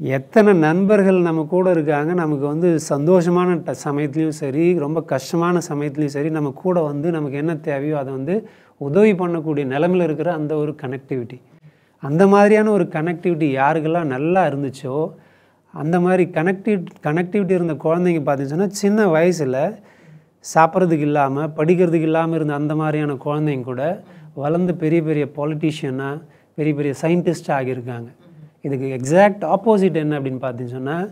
எத்தனை நண்பர்கள் நம்ம கூட இருக்காங்க, நமக்கு வந்து சந்தோஷமான சமயத்துலேயும் சரி, ரொம்ப கஷ்டமான சமயத்துலேயும் சரி, நம்ம கூட வந்து நமக்கு என்ன தேவையோ அதை வந்து உதவி பண்ணக்கூடிய நிலைமையில் இருக்கிற அந்த ஒரு கனெக்டிவிட்டி. அந்த மாதிரியான ஒரு கனெக்டிவிட்டி யாருக்கெல்லாம் நல்லா இருந்துச்சோ, அந்த மாதிரி கனெக்டிவிட்டி இருந்த குழந்தைங்க பார்த்தீங்கன்னா சின்ன வயசில் சாப்பிட்றதுக்கு இல்லாமல், படிக்கிறதுக்கு இல்லாமல் இருந்த அந்த மாதிரியான குழந்தைங்க கூட வளர்ந்து பெரிய பெரிய பாலிட்டிஷியனாக, பெரிய பெரிய சயின்டிஸ்டாக ஆகியிருக்காங்க. இதுக்கு எக்ஸாக்ட் ஆப்போசிட் என்ன அப்படின்னு பார்த்தீங்கன்னு சொன்னால்,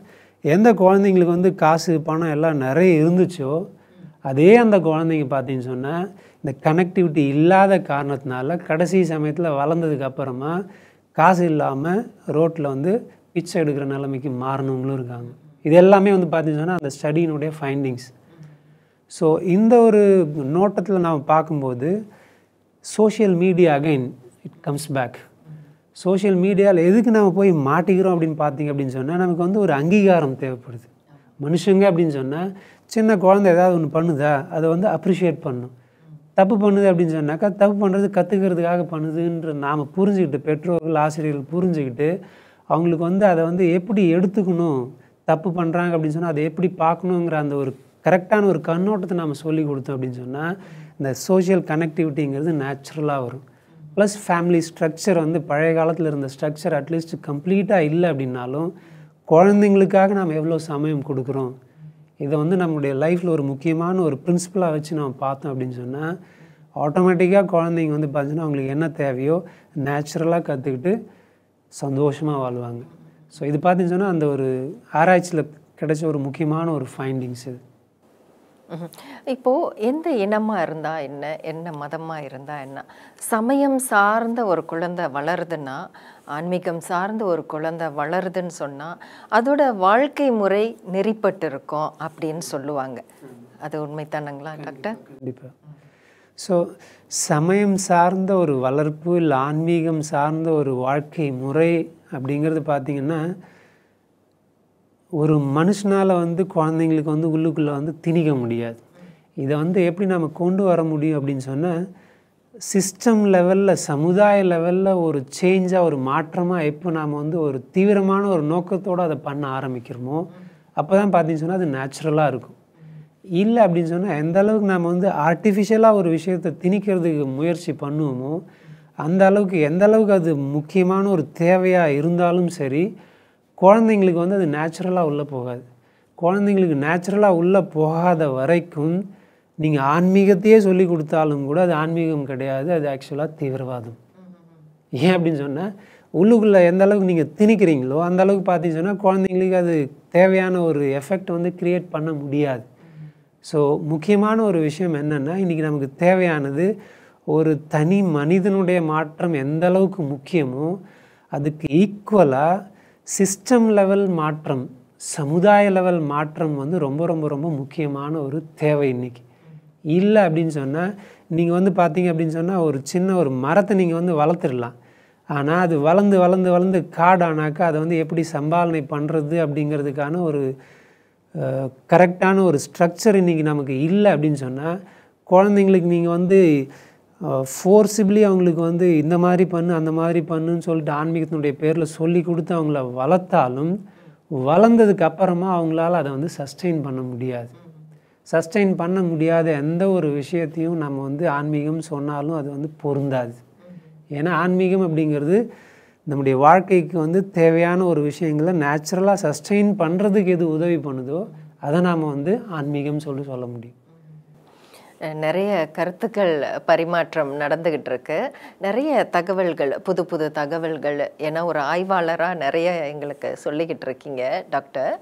எந்த குழந்தைங்களுக்கு வந்து காசு, பணம் எல்லாம் நிறைய இருந்துச்சோ, அதே அந்த குழந்தைங்க பார்த்தீங்கன்னு சொன்னால் இந்த கனெக்டிவிட்டி இல்லாத காரணத்தினால கடைசி சமயத்தில் வளர்ந்ததுக்கு அப்புறமா காசு இல்லாமல் ரோட்டில் வந்து பிச்சை எடுக்கிற நிலைமைக்கு மாறினவங்களும் இருக்காங்க. இது எல்லாமே வந்து பார்த்தீங்கன்னா அந்த ஸ்டடியினுடைய ஃபைண்டிங்ஸ். ஸோ இந்த ஒரு நோட்டத்தில் நாம் பார்க்கும்போது social media again it comes back. Social மீடியாவில் எதுக்கு நம்ம போய் மாட்டிக்கிறோம் அப்படின்னு பார்த்தீங்க அப்படின்னு சொன்னால், நமக்கு வந்து ஒரு அங்கீகாரம் தேவைப்படுது. மனுஷங்க அப்படின்னு சொன்னால், சின்ன குழந்தை ஏதாவது ஒன்று பண்ணுதா அதை வந்து அப்ரிஷியேட் பண்ணணும். தப்பு பண்ணுது அப்படின்னு சொன்னாக்கா தப்பு பண்ணுறது கற்றுக்கிறதுக்காக பண்ணுதுன்ற நாம் புரிஞ்சுக்கிட்டு, பெற்றோர்கள், ஆசிரியர்கள் புரிஞ்சுக்கிட்டு அவங்களுக்கு வந்து அதை வந்து எப்படி எடுத்துக்கணும், தப்பு பண்ணுறாங்க அப்படின்னு சொன்னால் அதை எப்படி பார்க்கணுங்கிற அந்த ஒரு கரெக்டான ஒரு கண்ணோட்டத்தை நம்ம சொல்லி கொடுத்தோம் அப்படின்னு சொன்னால் இந்த சோஷியல் கனெக்டிவிட்டிங்கிறது நேச்சுரலாக வரும். ப்ளஸ் ஃபேமிலி ஸ்ட்ரக்சர் வந்து பழைய காலத்தில் இருந்த ஸ்ட்ரக்சர் அட்லீஸ்ட் கம்ப்ளீட்டாக இல்லை அப்படின்னாலும் குழந்தைங்களுக்காக நாம் எவ்வளோ சமயம் கொடுக்குறோம், இதை வந்து நம்மளுடைய லைஃப்பில் ஒரு முக்கியமான ஒரு பிரின்சிபலாக வச்சு நம்ம பார்த்தோம் அப்படின்னு சொன்னால் ஆட்டோமேட்டிக்காக குழந்தைங்க வந்து பார்த்தீங்கன்னா அவங்களுக்கு என்ன தேவையோ நேச்சுரலாக கற்றுக்கிட்டு சந்தோஷமாக வாழ்வாங்க. ஸோ இது பார்த்தீங்கன்னு சொன்னால் அந்த ஒரு ஆராய்ச்சியில் கிடைச்ச ஒரு முக்கியமான ஒரு ஃபைண்டிங்ஸ் இது. இப்போது எந்த இனமாக இருந்தால் என்ன, என்ன மதமாக இருந்தால் என்ன, சமயம் சார்ந்த ஒரு குழந்தை வளருதுன்னா, ஆன்மீகம் சார்ந்த ஒரு குழந்தை வளருதுன்னு சொன்னால் அதோட வாழ்க்கை முறை நெறிப்பட்டு இருக்கும் அப்படின்னு சொல்லுவாங்க. அது உண்மைத்தானுங்களா டாக்டர்? கண்டிப்பாக. ஸோ சமயம் சார்ந்த ஒரு வளர்ப்பு இல்லை ஆன்மீகம் சார்ந்த ஒரு வாழ்க்கை முறை அப்படிங்கிறது பார்த்திங்கன்னா, ஒரு மனுஷனால் வந்து குழந்தைங்களுக்கு வந்து உள்ளுக்குள்ளே வந்து திணிக்க முடியாது. இதை வந்து எப்படி நம்ம கொண்டு வர முடியும் அப்படின்னு சொன்னால், சிஸ்டம் லெவலில், சமுதாய லெவலில் ஒரு சேஞ்சாக, ஒரு மாற்றமாக எப்போ நாம் வந்து ஒரு தீவிரமான ஒரு நோக்கத்தோடு அதை பண்ண ஆரம்பிக்கிறோமோ அப்போ தான் பார்த்தீங்கன்னு சொன்னால் அது நேச்சுரலாக இருக்கும். இல்லை அப்படின்னு சொன்னால் எந்த அளவுக்கு நாம் வந்து ஆர்டிஃபிஷியலாக ஒரு விஷயத்தை திணிக்கிறதுக்கு முயற்சி பண்ணுவோமோ அந்த அளவுக்கு, எந்த அளவுக்கு அது முக்கியமான ஒரு தேவையாக இருந்தாலும் சரி, குழந்தைங்களுக்கு வந்து அது நேச்சுரலாக உள்ளே போகாது. குழந்தைங்களுக்கு நேச்சுரலாக உள்ளே போகாத வரைக்கும் நீங்கள் ஆன்மீகத்தையே சொல்லி கொடுத்தாலும் கூட அது ஆன்மீகம் கிடையாது, அது ஆக்சுவலாக தீவிரவாதம். ஏன் அப்படின்னு சொன்னால், உள்ளுக்குள்ளே எந்த அளவுக்கு நீங்கள் திணிக்கிறீங்களோ அந்த அளவுக்கு பார்த்தீங்கன்னா குழந்தைங்களுக்கு அது தேவையான ஒரு எஃபெக்ட் வந்து க்ரியேட் பண்ண முடியாது. ஸோ முக்கியமான ஒரு விஷயம் என்னென்னா, இன்றைக்கி நமக்கு தேவையானது ஒரு தனி மனிதனுடைய மாற்றம் எந்த அளவுக்கு முக்கியமோ அதுக்கு ஈக்குவலாக சிஸ்டம் லெவல் மாற்றம், சமுதாய லெவல் மாற்றம் வந்து ரொம்ப ரொம்ப ரொம்ப முக்கியமான ஒரு தேவை இன்றைக்கி. இல்லை அப்படின்னு சொன்னால், நீங்கள் வந்து பார்த்தீங்க அப்படின்னு சொன்னால் ஒரு சின்ன ஒரு மரத்தை நீங்கள் வந்து வளர்த்துடலாம். ஆனால் அது வளர்ந்து வளர்ந்து வளர்ந்து காடானாக்கா அதை வந்து எப்படி சம்பாலனை பண்ணுறது அப்படிங்கிறதுக்கான ஒரு கரெக்டான ஒரு ஸ்ட்ரக்சர் இன்றைக்கி நமக்கு இல்லை அப்படின்னு சொன்னால், குழந்தைங்களுக்கு நீங்கள் வந்து ஃபோர்ஸிபிளி அவங்களுக்கு வந்து இந்த மாதிரி பண்ணு அந்த மாதிரி பண்ணுன்னு சொல்லிட்டு ஆன்மீகத்தினுடைய பேரில் சொல்லி கொடுத்து அவங்கள வளர்த்தாலும் வளர்ந்ததுக்கு அப்புறமா அவங்களால அதை வந்து சஸ்டெயின் பண்ண முடியாது. சஸ்டெயின் பண்ண முடியாத எந்த ஒரு விஷயத்தையும் நம்ம வந்து ஆன்மீகம் சொன்னாலும் அது வந்து பொருந்தாது. ஏன்னா ஆன்மீகம் அப்படிங்கிறது நம்முடைய வாழ்க்கைக்கு வந்து தேவையான ஒரு விஷயங்களை நேச்சுரலாக சஸ்டெயின் பண்ணுறதுக்கு எது உதவி பண்ணுதோ அதை நாம் வந்து ஆன்மீகம் சொல்ல முடியும். நிறைய கருத்துக்கள் பரிமாற்றம் நடந்துக்கிட்டு இருக்கு. நிறைய தகவல்கள், புது புது தகவல்கள், ஏன்னா ஒரு ஆய்வாளராக நிறைய எங்களுக்கு சொல்லிக்கிட்டு இருக்கீங்க டாக்டர்.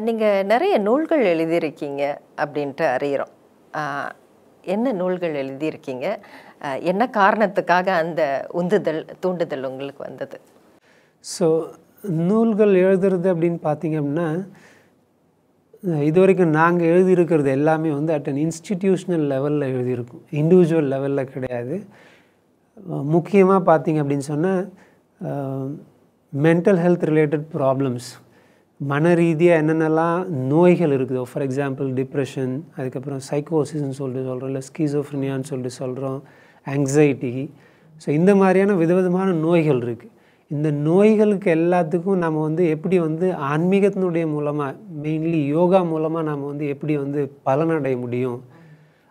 நீங்கள் நிறைய நூல்கள் எழுதியிருக்கீங்க அப்படின்ட்டு அறிகிறோம். என்ன நூல்கள் எழுதியிருக்கீங்க? என்ன காரணத்துக்காக அந்த உந்துதல், தூண்டுதல் உங்களுக்கு வந்தது? ஸோ நூல்கள் எழுதுறது அப்படின்னு பார்த்தீங்க அப்படின்னா, இது வரைக்கும் நாங்கள் எழுதியிருக்கிறது எல்லாமே வந்து அட் அன் இன்ஸ்டிடியூஷனல் லெவலில் எழுதியிருக்கும், இண்டிவிஜுவல் லெவலில் கிடையாது. முக்கியமாக பார்த்தீங்க அப்படின்னு சொன்னால் மென்டல் ஹெல்த் ரிலேட்டட் ப்ராப்ளம்ஸ், மன ரீதியாக என்னென்னலாம் நோய்கள் இருக்குதோ, ஃபார் எக்ஸாம்பிள் டிப்ரெஷன், அதுக்கப்புறம் சைக்கோசிஸ்ன்னு சொல்லிட்டு சொல்கிறோம், இல்லை ஸ்கீசோஃப்ரினியான்னு சொல்லிட்டு சொல்கிறோம், ஆங்ஸைட்டி. ஸோ இந்த மாதிரியான விதவிதமான நோய்கள் இருக்குது. இந்த நோய்களுக்கு எல்லாத்துக்கும் நம்ம வந்து எப்படி வந்து ஆன்மீகத்தினுடைய மூலமாக, மெயின்லி யோகா மூலமாக நம்ம வந்து எப்படி வந்து பலனடைய முடியும்,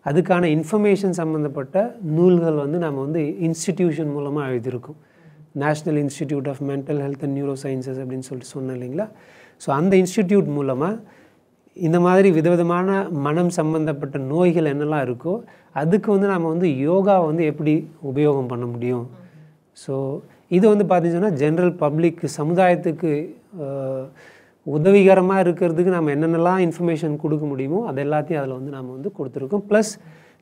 அதுக்கான இன்ஃபர்மேஷன் சம்மந்தப்பட்ட நூல்கள் வந்து நம்ம வந்து இன்ஸ்டிடியூஷன் மூலமாக எழுதியிருக்கோம். National institute of mental health and neurosciences அப்படின்னு சொல்லிட்டு சொன்னேன் இல்லைங்களா. ஸோ அந்த இன்ஸ்டிடியூட் மூலமாக இந்த மாதிரி விதவிதமான மனம் சம்மந்தப்பட்ட நோய்கள் என்னெல்லாம் இருக்கோ அதுக்கு வந்து நம்ம வந்து யோகா வந்து எப்படி உபயோகம் பண்ண முடியும். ஸோ இது வந்து பார்த்தீங்கன்னா ஜென்ரல் பப்ளிக், சமுதாயத்துக்கு உதவிகரமாக இருக்கிறதுக்கு நம்ம என்னென்னலாம் இன்ஃபர்மேஷன் கொடுக்க முடியுமோ அது எல்லாத்தையும் அதில் வந்து நம்ம வந்து கொடுத்துருக்கோம். ப்ளஸ்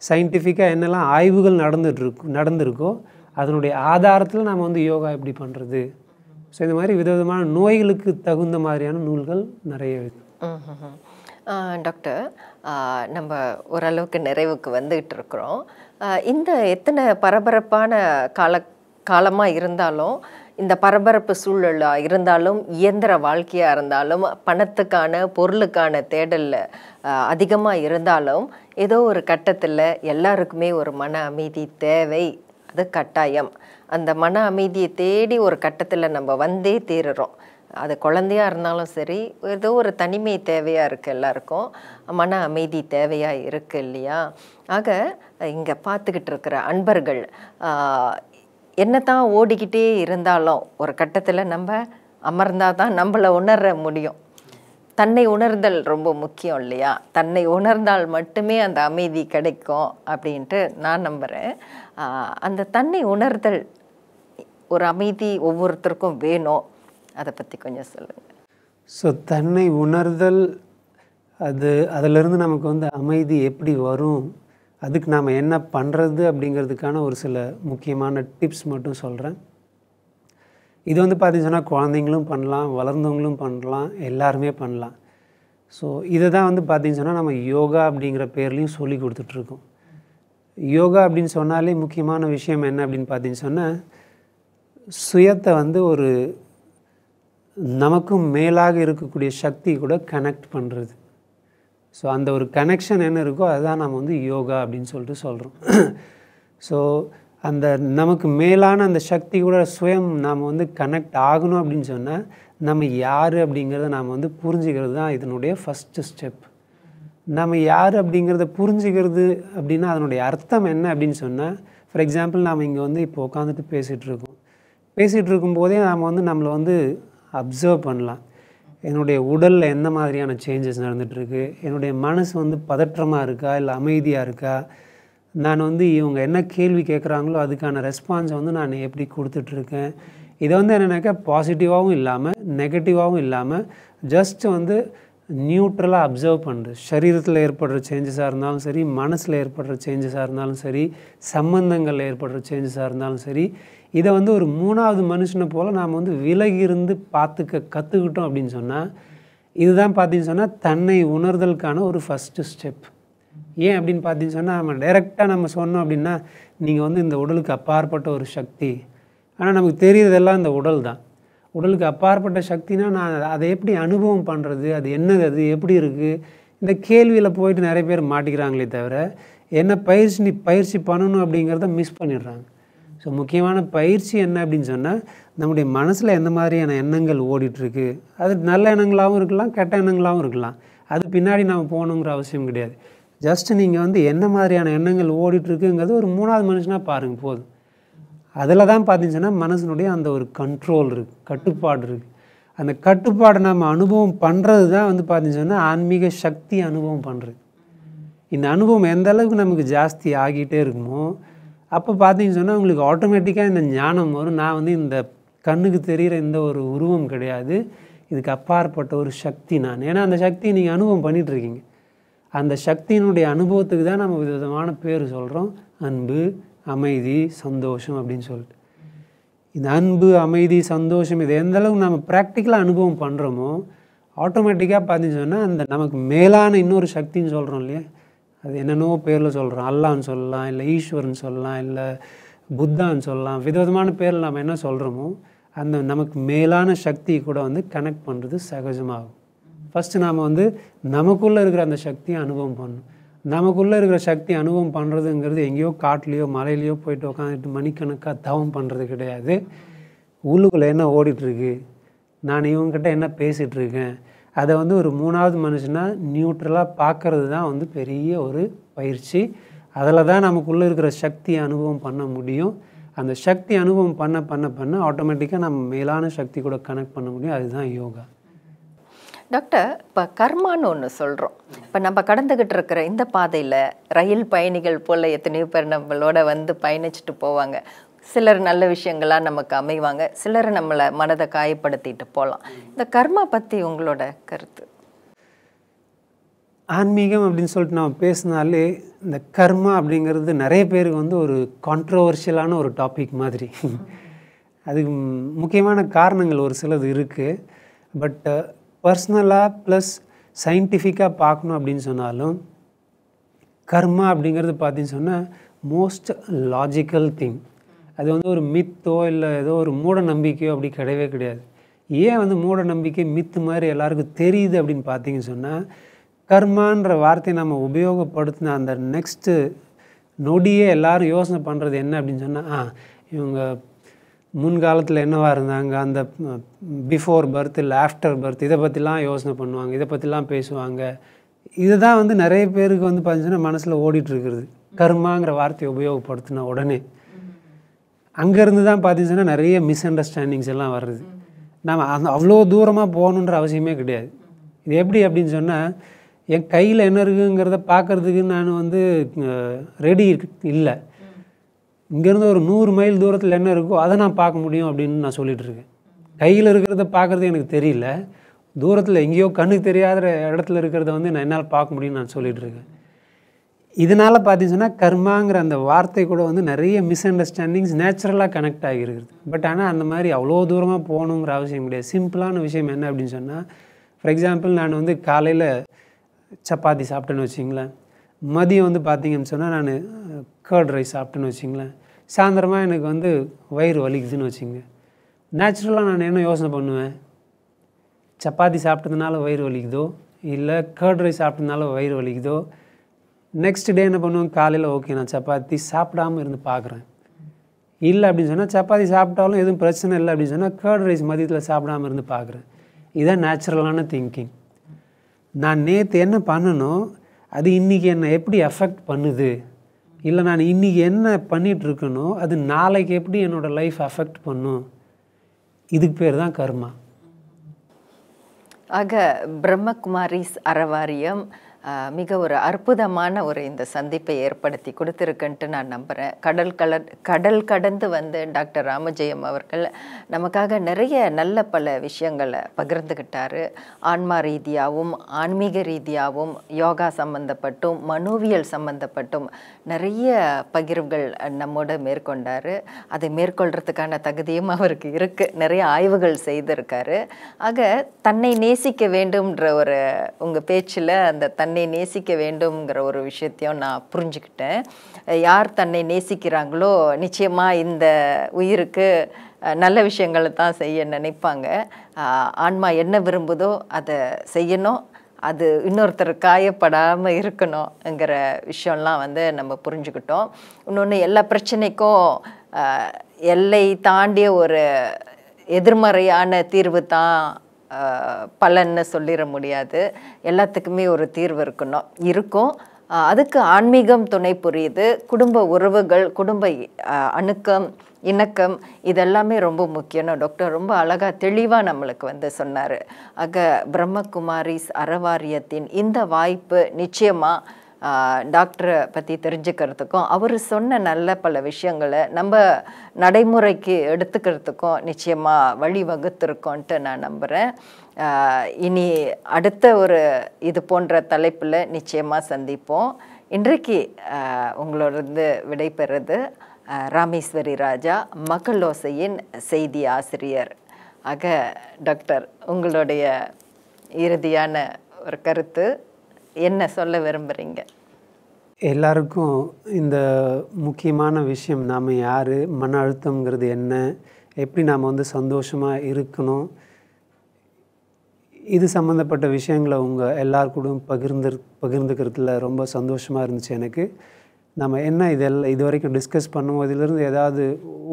சயின்டிஃபிக்காக என்னெல்லாம் ஆய்வுகள் நடந்திருக்கோ அதனுடைய ஆதாரத்தில் நம்ம வந்து யோகா எப்படி பண்ணுறது. ஸோ இந்த மாதிரி விதவிதமான நோய்களுக்கு தகுந்த மாதிரியான நூல்கள் நிறைய இருக்குது. டாக்டர், நம்ம ஓரளவுக்கு நிறைவுக்கு வந்துக்கிட்டு இருக்கிறோம். இந்த எத்தனை பரபரப்பான காலமாக இருந்தாலும், இந்த பரபரப்பு சூழலாக இருந்தாலும், இயந்திர வாழ்க்கையாக இருந்தாலும், பணத்துக்கான பொருளுக்கான தேடலில் அதிகமாக இருந்தாலும், ஏதோ ஒரு கட்டத்தில் எல்லாருக்குமே ஒரு மன அமைதி தேவை, அது கட்டாயம். அந்த மன அமைதியை தேடி ஒரு கட்டத்தில் நம்ம வந்தே தீருறோம். அது குழந்தையாக இருந்தாலும் சரி, ஏதோ ஒரு தனிமை தேவையாக இருக்குது, எல்லாருக்கும் மன அமைதி தேவையாக இருக்குது இல்லையா. ஆக இங்கே பார்த்துக்கிட்டு இருக்கிற அன்பர்கள் என்ன தான் ஓடிக்கிட்டே இருந்தாலும் ஒரு கட்டத்தில் நம்ம அமர்ந்தால் தான் நம்மளை உணர முடியும். தன்னை உணர்தல் ரொம்ப முக்கியம் இல்லையா. தன்னை உணர்ந்தால் மட்டுமே அந்த அமைதி கிடைக்கும் அப்படின்ட்டு நான் நம்புகிறேன். அந்த தன்னை உணர்தல், ஒரு அமைதி ஒவ்வொருத்தருக்கும் வேணும். அதை பற்றி கொஞ்சம் சொல்லுங்கள். ஸோ தன்னை உணர்தல், அதிலிருந்து நமக்கு வந்து அமைதி எப்படி வரும், அதுக்கு நாம் என்ன பண்ணுறது அப்படிங்கிறதுக்கான ஒரு சில முக்கியமான டிப்ஸ் மட்டும் சொல்கிறேன். இது வந்து பார்த்திங்கன்னா குழந்தைங்களும் பண்ணலாம், வளர்ந்தவங்களும் பண்ணலாம், எல்லாருமே பண்ணலாம். ஸோ இதை தான் வந்து பார்த்திங்கன்னா நம்ம யோகா அப்படிங்கிற பேர்லேயும் சொல்லி கொடுத்துட்ருக்கோம். யோகா அப்படின்னு சொன்னாலே முக்கியமான விஷயம் என்ன அப்படின்னு பார்த்தீங்கன்னு சொன்னால், சுயத்தை வந்து ஒரு நமக்கும் மேலாக இருக்கக்கூடிய சக்தி கூட கனெக்ட் பண்ணுறது. ஸோ அந்த ஒரு கனெக்ஷன் என்ன இருக்கோ அதுதான் நம்ம வந்து யோகா அப்படின்னு சொல்லிட்டு சொல்கிறோம். ஸோ அந்த நமக்கு மேலான அந்த சக்தி கூட சுயம் நாம் வந்து கனெக்ட் ஆகணும் அப்படின்னு சொன்னால் நம்ம யார் அப்படிங்கிறத நாம் வந்து புரிஞ்சுக்கிறது தான் இதனுடைய ஃபஸ்ட்டு ஸ்டெப். நம்ம யார் அப்படிங்கிறத புரிஞ்சுக்கிறது அப்படின்னா அதனுடைய அர்த்தம் என்ன அப்படின்னு சொன்னால், ஃபார் எக்ஸாம்பிள் நாம் இங்கே வந்து இப்போ உட்காந்துட்டு பேசிகிட்டு இருக்கும்போதே நாம் வந்து நம்மளை வந்து அப்சர்வ் பண்ணலாம். என்னுடைய உடலில் எந்த மாதிரியான சேஞ்சஸ் நடந்துகிட்ருக்கு, என்னுடைய மனசு வந்து பதற்றமாக இருக்கா இல்லை அமைதியாக இருக்கா, நான் வந்து இவங்க என்ன கேள்வி கேட்குறாங்களோ அதுக்கான ரெஸ்பான்ஸை வந்து நான் எப்படி கொடுத்துட்ருக்கேன். இதை வந்து என்னென்னாக்கா பாசிட்டிவாகவும் இல்லாமல் நெகட்டிவாகவும் இல்லாமல் ஜஸ்ட் வந்து நியூட்ரலாக அப்சர்வ் பண்ணுறது. சரீரத்தில் ஏற்படுற சேஞ்சஸாக இருந்தாலும் சரி, மனசில் ஏற்படுற சேஞ்சஸாக இருந்தாலும் சரி, சம்பந்தங்களில் ஏற்படுற சேஞ்சஸாக இருந்தாலும் சரி, இதை வந்து ஒரு 3வது மனுஷனை போல் நாம் வந்து விலகி இருந்து கற்றுக்கிட்டோம் அப்படின்னு சொன்னால், இதுதான் பார்த்தீங்கன்னு சொன்னால் தன்னை உணர்தலுக்கான ஒரு ஃபஸ்ட்டு ஸ்டெப். ஏன் அப்படின்னு பார்த்தீங்கன்னு சொன்னால், நம்ம டைரெக்டாக நம்ம சொன்னோம் அப்படின்னா, நீங்கள் வந்து இந்த உடலுக்கு அப்பாற்பட்ட ஒரு சக்தி, ஆனால் நமக்கு தெரிகிறதெல்லாம் இந்த உடல் தான். உடலுக்கு அப்பாற்பட்ட சக்தினா நான் அதை எப்படி அனுபவம் பண்ணுறது, அது என்னது, அது எப்படி இருக்குது, இந்த கேள்வியில் போயிட்டு நிறைய பேர் மாட்டிக்கிறாங்களே தவிர என்ன பயிற்சி பண்ணணும் அப்படிங்கிறத மிஸ் பண்ணிடுறாங்க. ஸோ முக்கியமான பயிற்சி என்ன அப்படின்னு சொன்னால், நம்முடைய மனசில் எந்த மாதிரியான எண்ணங்கள் ஓடிட்டுருக்கு, அது நல்ல எண்ணங்களாகவும் இருக்கலாம், கெட்ட எண்ணங்களாகவும் இருக்கலாம். அது பின்னாடி நம்ம போகணுங்கிற அவசியம் கிடையாது. ஜஸ்ட்டு நீங்கள் வந்து என்ன மாதிரியான எண்ணங்கள் ஓடிட்டுருக்குங்கிறது ஒரு 3வது மனுஷனாக பாருங்கள் போதும். அதில் தான் பார்த்தீங்கன்னா மனசினுடைய அந்த ஒரு கண்ட்ரோல் இருக்குது, கட்டுப்பாடு இருக்குது. அந்த கட்டுப்பாடை நம்ம அனுபவம் பண்ணுறது தான் வந்து பார்த்தீங்கன்னா ஆன்மீக சக்தி அனுபவம் பண்ணுறது. இந்த அனுபவம் எந்த அளவுக்கு நமக்கு ஜாஸ்தி ஆகிட்டே இருக்குமோ, அப்போ பார்த்தீங்கன்னு சொன்னால் உங்களுக்கு ஆட்டோமேட்டிக்காக இந்த ஞானம் வரும். நான் வந்து இந்த கண்ணுக்கு தெரிகிற இந்த ஒரு உருவம் கிடையாது, இதுக்கு அப்பாற்பட்ட ஒரு சக்தி நான். ஏன்னா அந்த சக்தியை நீங்கள் அனுபவம் பண்ணிகிட்ருக்கீங்க. அந்த சக்தியினுடைய அனுபவத்துக்கு தான் நம்ம விதமான பேர் சொல்கிறோம், அன்பு, அமைதி, சந்தோஷம் அப்படின்னு சொல்லிட்டு. இந்த அன்பு, அமைதி, சந்தோஷம் இது எந்த அளவுக்கு நம்ம ப்ராக்டிக்கலாக அனுபவம் பண்ணுறோமோ, ஆட்டோமேட்டிக்காக பார்த்தீங்கன்னு சொன்னால் அந்த நமக்கு மேலான இன்னொரு சக்தின்னு சொல்கிறோம் இல்லையா, அது என்னென்னோ பேரில் சொல்கிறோம். அல்லான்னு சொல்லலாம், இல்லை ஈஸ்வரன் சொல்லலாம், இல்லை புத்தான்னு சொல்லலாம். விதவிதமான பேரில் நம்ம என்ன சொல்கிறோமோ, அந்த நமக்கு மேலான சக்தி கூட வந்து கனெக்ட் பண்ணுறது சகஜமாகும். ஃபஸ்ட்டு நாம் வந்து நமக்குள்ளே இருக்கிற அந்த சக்தியை அனுபவம் பண்ணணும். நமக்குள்ளே இருக்கிற சக்தி அனுபவம் பண்ணுறதுங்கிறது எங்கேயோ காட்டிலையோ மலையிலையோ போயிட்டு உட்காந்துட்டு மணிக்கணக்காக தவம் பண்ணுறது கிடையாது. உள்ளுக்குள்ளே என்ன ஓடிட்டுருக்கு, நான் இவங்ககிட்ட என்ன பேசிகிட்ருக்கேன், அதை வந்து ஒரு 3வது மனுஷனாக நியூட்ரலாக பார்க்கறது தான் வந்து பெரிய ஒரு பயிற்சி. அதில் தான் நமக்குள்ளே இருக்கிற சக்தியை அனுபவம் பண்ண முடியும். அந்த சக்தி அனுபவம் பண்ண ஆட்டோமேட்டிக்காக நம்ம மேலான சக்தி கூட கனெக்ட் பண்ண முடியும். அதுதான் யோகா. டாக்டர், இப்போ கர்மான்னு ஒன்று சொல்கிறோம். இப்போ நம்ம கடந்துக்கிட்டு இருக்கிற இந்த பாதையில் ரயில் பயணிகள் போல் எத்தனையோ பேர் நம்மளோட வந்து பயணிச்சுட்டு போவாங்க. சிலர் நல்ல விஷயங்களாக நமக்கு அமைவாங்க, சிலர் நம்மளை மனதை காயப்படுத்திட்டு போகலாம். இந்த கர்மா பற்றி உங்களோட கருத்து? ஆன்மீகம் அப்படின்னு சொல்லிட்டு நம்ம பேசினாலே இந்த கர்மா அப்படிங்கிறது நிறைய பேருக்கு வந்து ஒரு கான்ட்ரோவர்ஷியலான ஒரு டாபிக் மாதிரி. அதுக்கு முக்கியமான காரணங்கள் ஒரு சிலது இருக்குது. பட் பர்சனலாக ப்ளஸ் சயின்டிஃபிக்காக பார்க்கணும் அப்படின்னு சொன்னாலும், கர்மா அப்படிங்கிறது பார்த்தீங்கன்னு சொன்னால் மோஸ்ட் லாஜிக்கல் திங். அது வந்து ஒரு மித்தோ இல்லை ஏதோ ஒரு மூட நம்பிக்கையோ அப்படி கிடையவே கிடையாது. ஏன் வந்து மூட நம்பிக்கை மித்து மாதிரி எல்லாருக்கும் தெரியுது அப்படின்னு பார்த்தீங்கன்னு சொன்னால், கர்மான்ற வார்த்தையை நம்ம உபயோகப்படுத்தின அந்த நெக்ஸ்ட்டு நொடியே எல்லோரும் யோசனை பண்ணுறது என்ன அப்படின்னு சொன்னால், இவங்க முன்காலத்தில் என்னவாக இருந்தாங்க, அந்த பிஃபோர் பர்த் இல்லை ஆஃப்டர் பர்த், இதை பற்றிலாம் யோசனை பண்ணுவாங்க, இதை பற்றிலாம் பேசுவாங்க. இதுதான் வந்து நிறைய பேருக்கு வந்து பார்த்தீங்கன்னா மனசில் ஓடிட்டுருக்குறது. கர்மாங்கிற வார்த்தையை உபயோகப்படுத்தின உடனே அங்கேருந்து தான் பார்த்தீங்கன்னா நிறைய மிஸ் அண்டர்ஸ்டாண்டிங்ஸ் எல்லாம் வருது. நம்ம அவ்வளோ தூரமாக போகணுன்ற அவசியமே கிடையாது. இது எப்படி அப்படின்னு சொன்னால், என் கையில் என்ன இருக்குங்கிறத பார்க்குறதுக்கு நான் வந்து ரெடி இல்லை. இங்கேருந்து ஒரு 100 மைல் தூரத்தில் என்ன இருக்கோ அதை நான் பார்க்க முடியும் அப்படின்னு நான் சொல்லிகிட்டு இருக்கேன். கையில் இருக்கிறத பார்க்குறது எனக்கு தெரியல, தூரத்தில் எங்கேயோ கண்ணுக்கு தெரியாத இடத்துல இருக்கிறத வந்து நான் என்னால் பார்க்க முடியும்னு நான் சொல்லிகிட்டு இருக்கேன். இதனால் பார்த்தீங்கன்னா கர்மாங்கிற அந்த வார்த்தை கூட வந்து நிறைய மிஸ் அண்டர்ஸ்டாண்டிங்ஸ் நேச்சுரலாக கனெக்ட் ஆகியிருக்குது. பட் ஆனால் அந்த மாதிரி அவ்வளோ தூரமாக போகணுங்கிற அவசியம் கிடையாது. சிம்பிளான விஷயம் என்ன அப்படின்னு சொன்னால், ஃபார் எக்ஸாம்பிள் நான் வந்து காலையில் சப்பாத்தி சாப்பிட்டேன்னு வச்சிங்களேன், மதியம் வந்து பார்த்திங்கன்னு சொன்னால் நான் கர்ட் ரைஸ் சாப்பிட்டேன்னு வச்சிங்களேன், சாயந்தரமாக எனக்கு வந்து வயிறு வலிக்குதுன்னு வச்சிங்க. நேச்சுரலாக நான் என்ன யோசனை பண்ணுவேன், சப்பாத்தி சாப்பிட்டதுனால வயிறு வலிக்குதோ இல்லை கர்ட் ரைஸ் சாப்பிட்டதுனால வயிறு வலிக்குதோ, நெக்ஸ்ட் டே என்ன பண்ணுவேன், காலையில் ஓகே நான் சப்பாத்தி சாப்பிடாமல் இருந்து பார்க்குறேன். இல்லை அப்படின்னு சொன்னால் சப்பாத்தி சாப்பிட்டாலும் எதுவும் பிரச்சனை இல்லை அப்படின்னு சொன்னால் கர்ட் ரைஸ் மதியத்தில் சாப்பிடாமல் இருந்து பார்க்குறேன். இதுதான் நேச்சுரலான திங்கிங். நான் நேற்று என்ன பண்ணணும், அது இன்றைக்கி என்னை எப்படி அஃபெக்ட் பண்ணுது, இல்லை நான் இன்றைக்கி என்ன பண்ணிகிட்ருக்கணும், அது நாளைக்கு எப்படி என்னோடய லைஃப் அஃபெக்ட் பண்ணும், இதுக்கு பேர் தான் கர்மா. ஆக பிரம்மகுமாரிஸ் அறவாரியம் மிக ஒரு அற்புதமான ஒரு இந்த சந்திப்பை ஏற்படுத்தி கொடுத்துருக்குன்ட்டு நான் நம்புகிறேன். கடல் கடந்து வந்து டாக்டர் ராமஜெயம் அவர்கள் நமக்காக நிறைய நல்ல பல விஷயங்களை பகிர்ந்துக்கிட்டாரு. ஆன்மா ரீதியாகவும் ஆன்மீக ரீதியாகவும் யோகா சம்பந்தப்பட்டும் மனோவியல் சம்பந்தப்பட்டும் நிறைய பகிர்வுகள் நம்மோட மேற்கொண்டார். அதை மேற்கொள்கிறதுக்கான தகுதியும் அவருக்கு இருக்குது. நிறைய ஆய்வுகள் செய்திருக்காரு. ஆக தன்னை நேசிக்க வேண்டும்ன்ற ஒரு உங்கள் பேச்சில் அந்த தன்னை நேசிக்க வேண்டும்ங்கிற ஒரு விஷயத்தையும் நான் புரிஞ்சுக்கிட்டேன். யார் தன்னை நேசிக்கிறாங்களோ நிச்சயமாக இந்த உயிருக்கு நல்ல விஷயங்களை தான் செய்ய நினைப்பாங்க. ஆன்மா என்ன விரும்புதோ அதை செய்யணும், அது இன்னொருத்தர் காயப்படாமல் இருக்கணுங்கிற விஷயம்லாம் வந்து நம்ம புரிஞ்சுக்கிட்டோம். இன்னொன்று, எல்லா பிரச்சனைக்கும் எல்லை தாண்டிய ஒரு எதிர்மறையான தீர்வு தான் பலன்னு சொல்லிட முடியாது. எல்லாத்துக்குமே ஒரு தீர்வு இருக்கும். அதுக்கு ஆன்மீகம் துணை புரியுது. குடும்ப உறவுகள், குடும்ப அணுக்கம், இணக்கம் இதெல்லாமே ரொம்ப முக்கியம். டாக்டர் ரொம்ப அழகாக தெளிவாக நம்மளுக்கு வந்து சொன்னார். ஆக பிரம்மகுமாரிஸ் அறவாரியத்தின் இந்த வாய்ப்பு நிச்சயமாக டாக்டரை பற்றி தெரிஞ்சுக்கிறதுக்கும் அவர் சொன்ன நல்ல பல விஷயங்களை நம்ம நடைமுறைக்கு எடுத்துக்கிறதுக்கும் நிச்சயமாக வழிவகுத்திருக்கோன்ட்டு நான் நம்புகிறேன். இனி அடுத்த ஒரு இது போன்ற தலைப்பில் நிச்சயமாக சந்திப்போம். இன்றைக்கு உங்களோட விடைபெறுது ராமேஸ்வரி ராஜா, மக்களோசையின் செய்தி ஆசிரியர். ஆக டாக்டர், உங்களுடைய இறுதியான ஒரு கருத்து என்ன சொல்ல விரும்புகிறீங்க? எல்லாருக்கும் இந்த முக்கியமான விஷயம், நாம் யார், மன அழுத்தம்ங்கிறது என்ன, எப்படி நாம் வந்து சந்தோஷமாக இருக்கணும், இது சம்மந்தப்பட்ட விஷயங்களை உங்கள் எல்லாருக்கூடும் பகிர்ந்துக்கிறதுல ரொம்ப சந்தோஷமாக இருந்துச்சு எனக்கு. நம்ம என்ன இது வரைக்கும் டிஸ்கஸ் பண்ணும்போதிலிருந்து ஏதாவது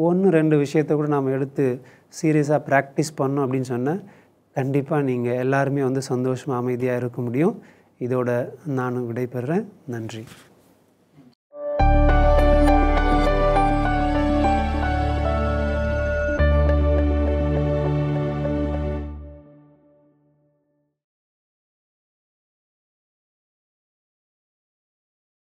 1-2 விஷயத்தை கூட நாம் எடுத்து சீரியஸாக ப்ராக்டிஸ் பண்ணோம் அப்படின்னு சொன்னால் கண்டிப்பாக நீங்கள் எல்லாருமே வந்து சந்தோஷமாக அமைதியாக இருக்க முடியும். இதோட நான் விடைபெறுறேன். நன்றி.